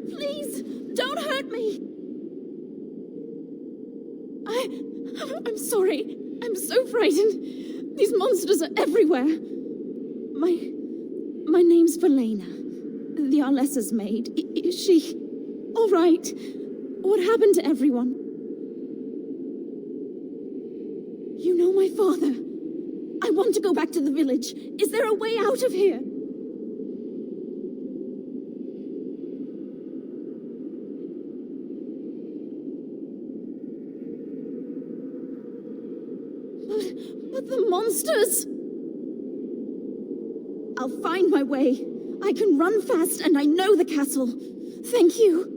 Please, don't hurt me. I'm sorry. I'm so frightened. These monsters are everywhere. My name's Valena. The Arlessa's maid. Is she all right? What happened to everyone? You know my father. I want to go back to the village. Is there a way out of here? But the monsters! I'll find my way. I can run fast and I know the castle. Thank you.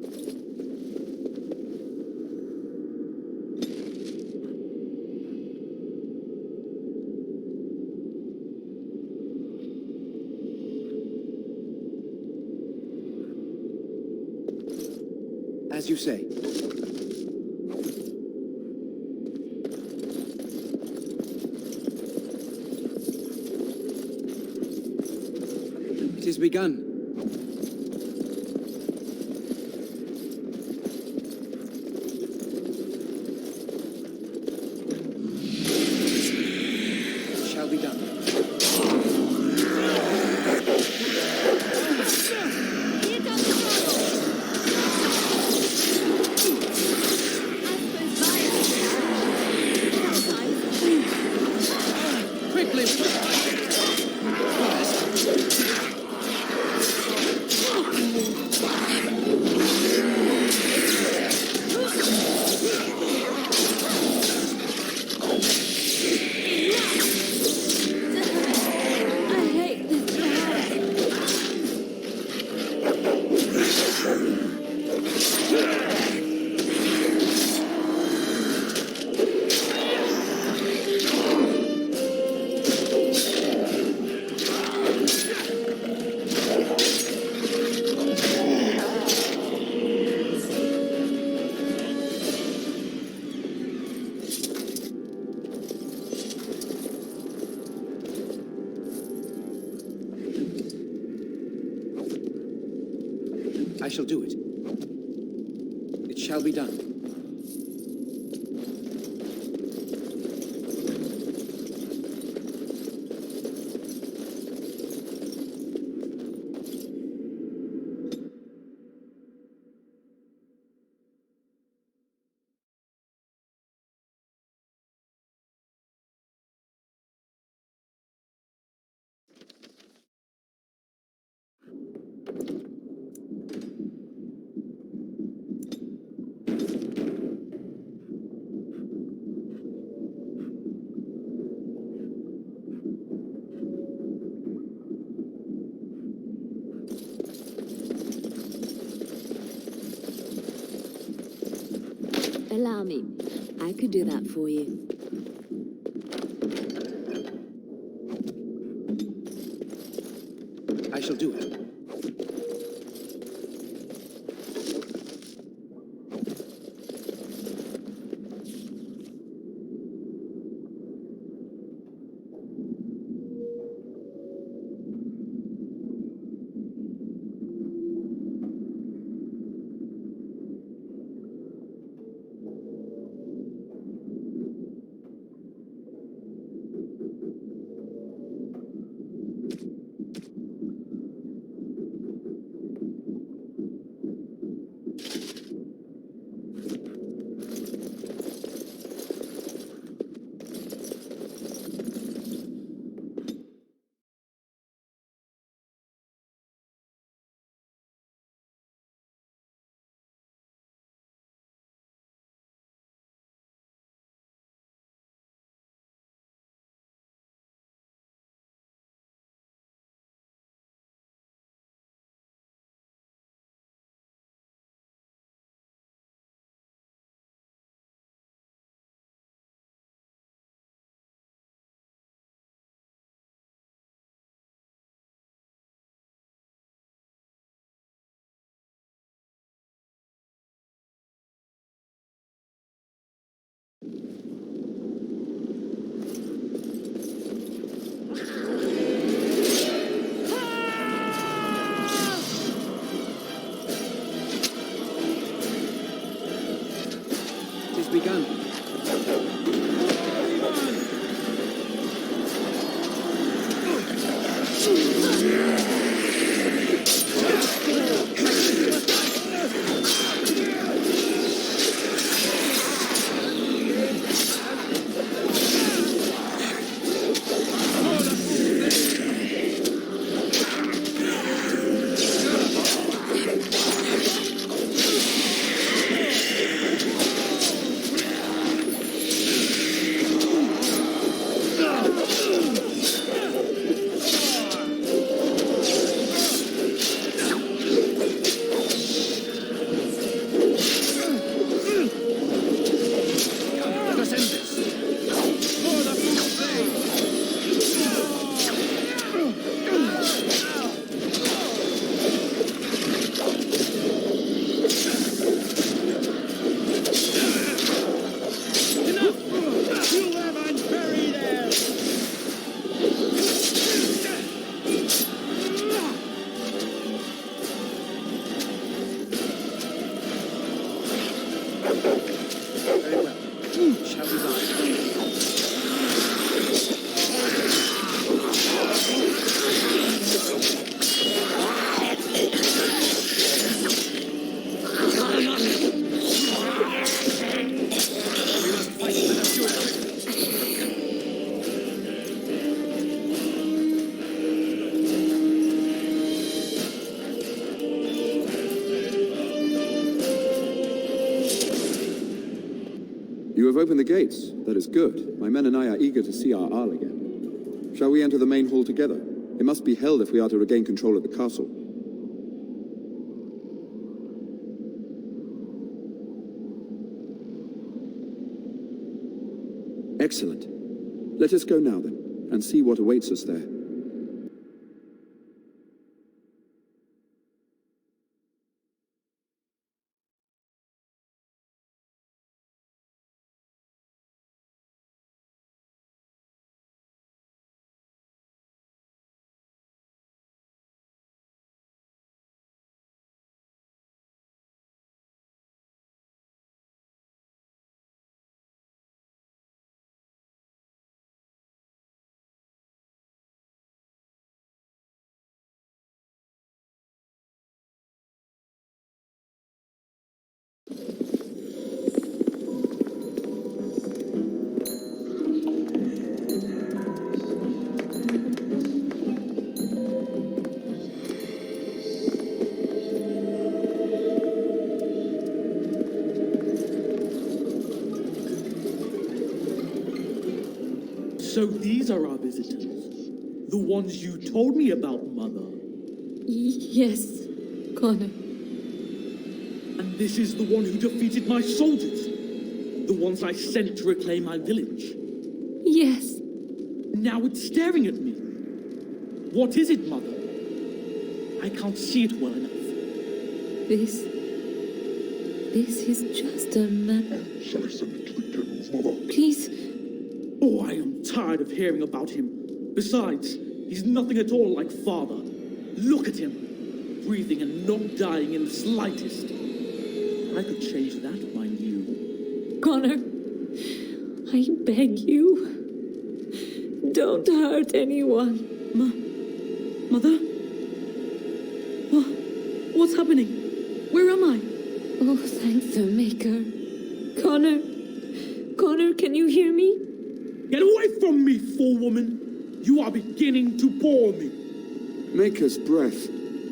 As you say. It is begun. It shall be done. I shall do it. It shall be done. Allow me. I could do that for you. I shall do it. Tis begun. You have opened the gates. That is good. My men and I are eager to see our Arl again. Shall we enter the main hall together? It must be held if we are to regain control of the castle. Excellent. Let us go now, then, and see what awaits us there. So these are our visitors. The ones you told me about, Mother. Yes, Connor. And this is the one who defeated my soldiers. The ones I sent to reclaim my village. Yes. Now it's staring at me. What is it, Mother? I can't see it well enough. This is just a man. Please. Oh, I am tired of hearing about him. Besides, he's nothing at all like Father. Look at him, breathing and not dying in the slightest. I could change that, mind you. Connor, I beg you, don't hurt anyone. Mother? What's happening? Where am I? Oh, thank the Maker. Connor, can you hear me? Get away from me, fool woman! You are beginning to bore me. Maker's breath.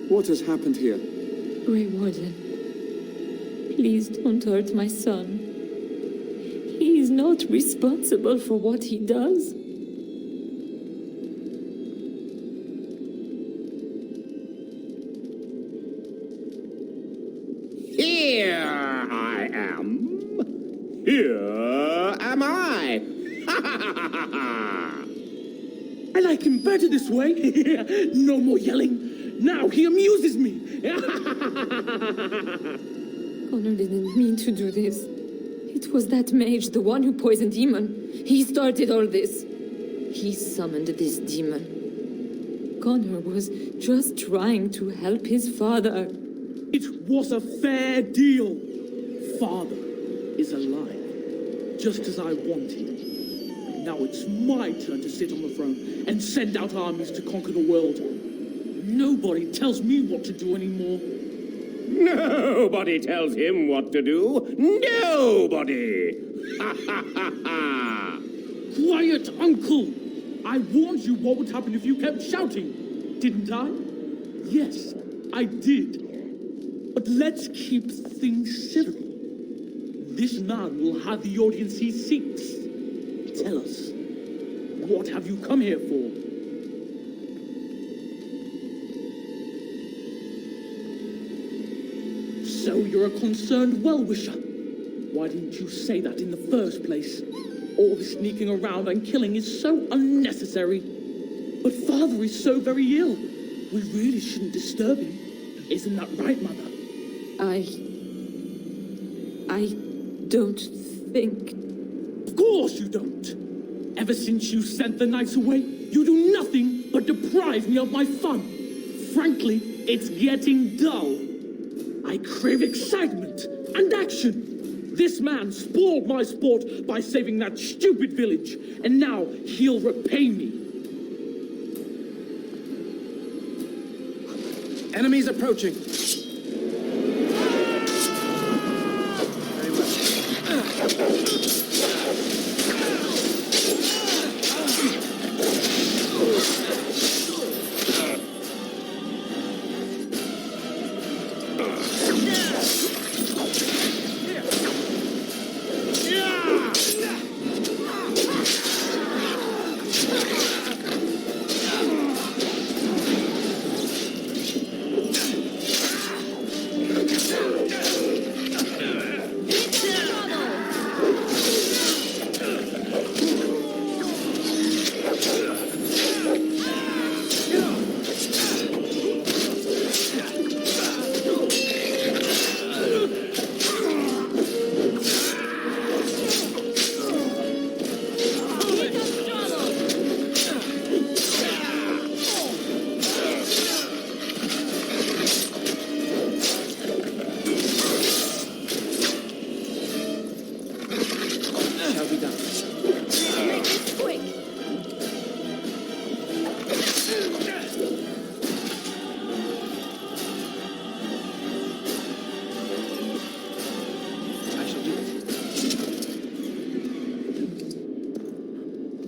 What has happened here? Grey Warden, please don't hurt my son. He is not responsible for what he does. Here I am. Here am I. I like him better this way. No more yelling. Now he amuses me. Connor didn't mean to do this. It was that mage, the one who poisoned Demon. He started all this. He summoned this demon. Connor was just trying to help his father. It was a fair deal. Father is alive, just as I wanted. And now it's my turn to sit on the throne and send out armies to conquer the world. Nobody tells me what to do anymore. Nobody tells him what to do. Nobody! Ha ha ha ha! Quiet, Uncle! I warned you what would happen if you kept shouting, didn't I? Yes, I did. But let's keep things civil. This man will have the audience he seeks. Tell us, what have you come here for? So you're a concerned well-wisher. Why didn't you say that in the first place? All the sneaking around and killing is so unnecessary. But Father is so very ill. We really shouldn't disturb him. Isn't that right, Mother? I don't think... Of course you don't. Ever since you sent the knights away, you do nothing but deprive me of my fun. Frankly, it's getting dull. I crave excitement and action. This man spoiled my sport by saving that stupid village, and now he'll repay me. Enemies approaching.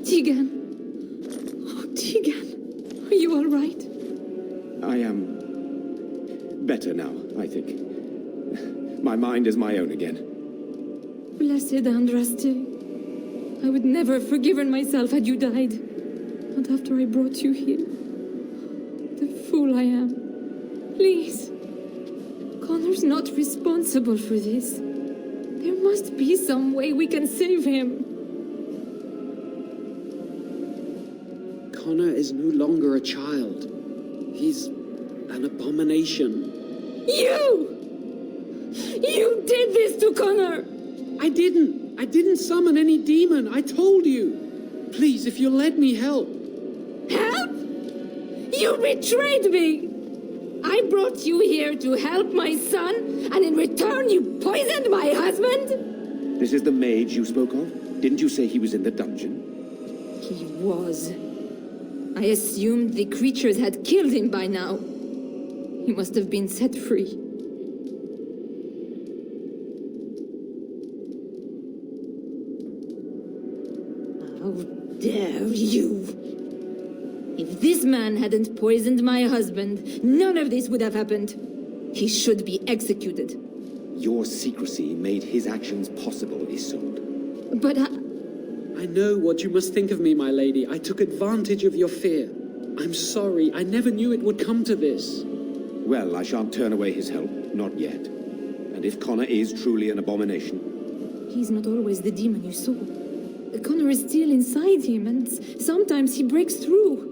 Tegan. Oh, Tegan. Are you all right? I am better now, I think. My mind is my own again. Blessed Andraste. I would never have forgiven myself had you died. Not after I brought you here. The fool I am. Please. Connor's not responsible for this. There must be some way we can save him. Connor is no longer a child. He's an abomination. You! You did this to Connor! I didn't summon any demon. I told you. Please, if you'll let me help. Help? You betrayed me! I brought you here to help my son, and in return you poisoned my husband? This is the mage you spoke of? Didn't you say he was in the dungeon? He was. I assumed the creatures had killed him by now. He must have been set free. How dare you! If this man hadn't poisoned my husband, none of this would have happened. He should be executed. Your secrecy made his actions possible, Isolde. But I know what you must think of me, my lady. I took advantage of your fear. I'm sorry. I never knew it would come to this. Well, I shan't turn away his help. Not yet. And if Connor is truly an abomination... He's not always the demon you saw. Connor is still inside him, and sometimes he breaks through.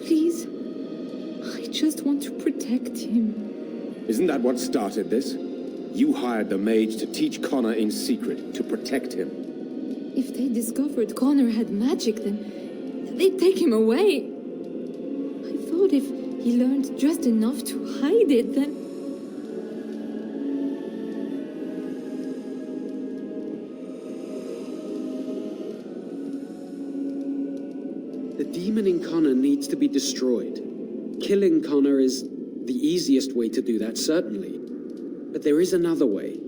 Please, I just want to protect him. Isn't that what started this? You hired the mage to teach Connor in secret, to protect him. If they discovered Connor had magic, then they'd take him away. I thought if he learned just enough to hide it, then... The demon in Connor needs to be destroyed. Killing Connor is the easiest way to do that, certainly. But there is another way.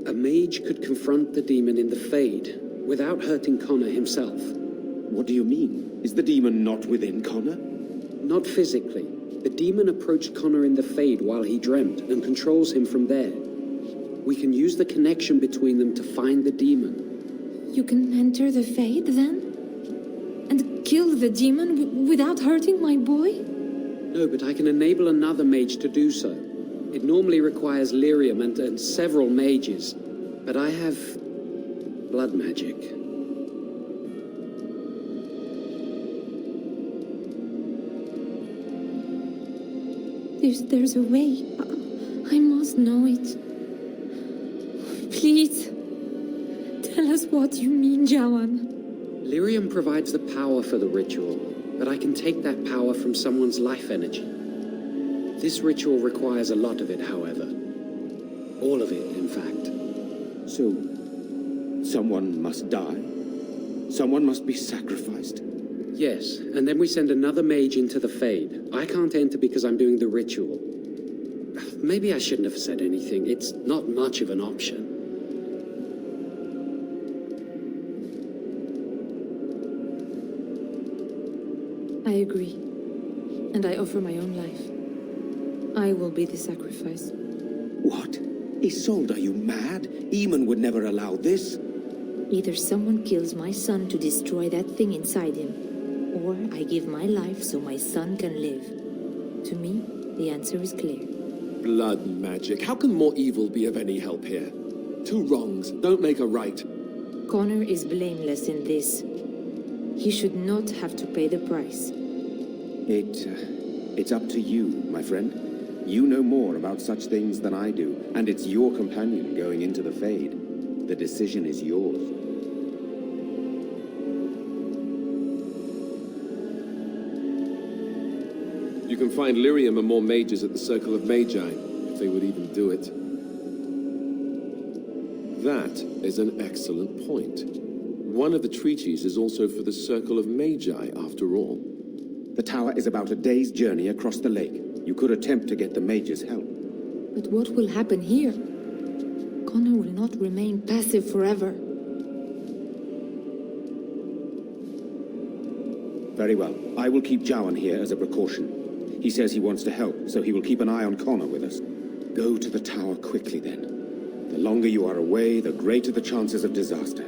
A mage could confront the demon in the Fade without hurting Connor himself. What do you mean? Is the demon not within Connor? Not physically. The demon approached Connor in the Fade while he dreamt and controls him from there. We can use the connection between them to find the demon. You can enter the Fade, then? And kill the demon without hurting my boy? No, but I can enable another mage to do so. It normally requires lyrium and several mages, but I have blood magic. There's a way. I must know it. Please, tell us what you mean, Jawan. Lyrium provides the power for the ritual, but I can take that power from someone's life energy. This ritual requires a lot of it, however. All of it, in fact. So, someone must die? Someone must be sacrificed? Yes, and then we send another mage into the Fade. I can't enter because I'm doing the ritual. Maybe I shouldn't have said anything. It's not much of an option. I agree. And I offer my own life. I will be the sacrifice. What? Isolde, are you mad? Eamon would never allow this. Either someone kills my son to destroy that thing inside him, or I give my life so my son can live. To me, the answer is clear. Blood magic. How can more evil be of any help here? Two wrongs don't make a right. Connor is blameless in this. He should not have to pay the price. It's up to you, my friend. You know more about such things than I do, and it's your companion going into the Fade. The decision is yours. You can find lyrium and more mages at the Circle of Magi, if they would even do it. That is an excellent point. One of the treaties is also for the Circle of Magi, after all. The tower is about a day's journey across the lake. You could attempt to get the mages' help. But what will happen here? Connor will not remain passive forever. Very well. I will keep Jawan here as a precaution. He says he wants to help, so he will keep an eye on Connor with us. Go to the tower quickly, then. The longer you are away, the greater the chances of disaster.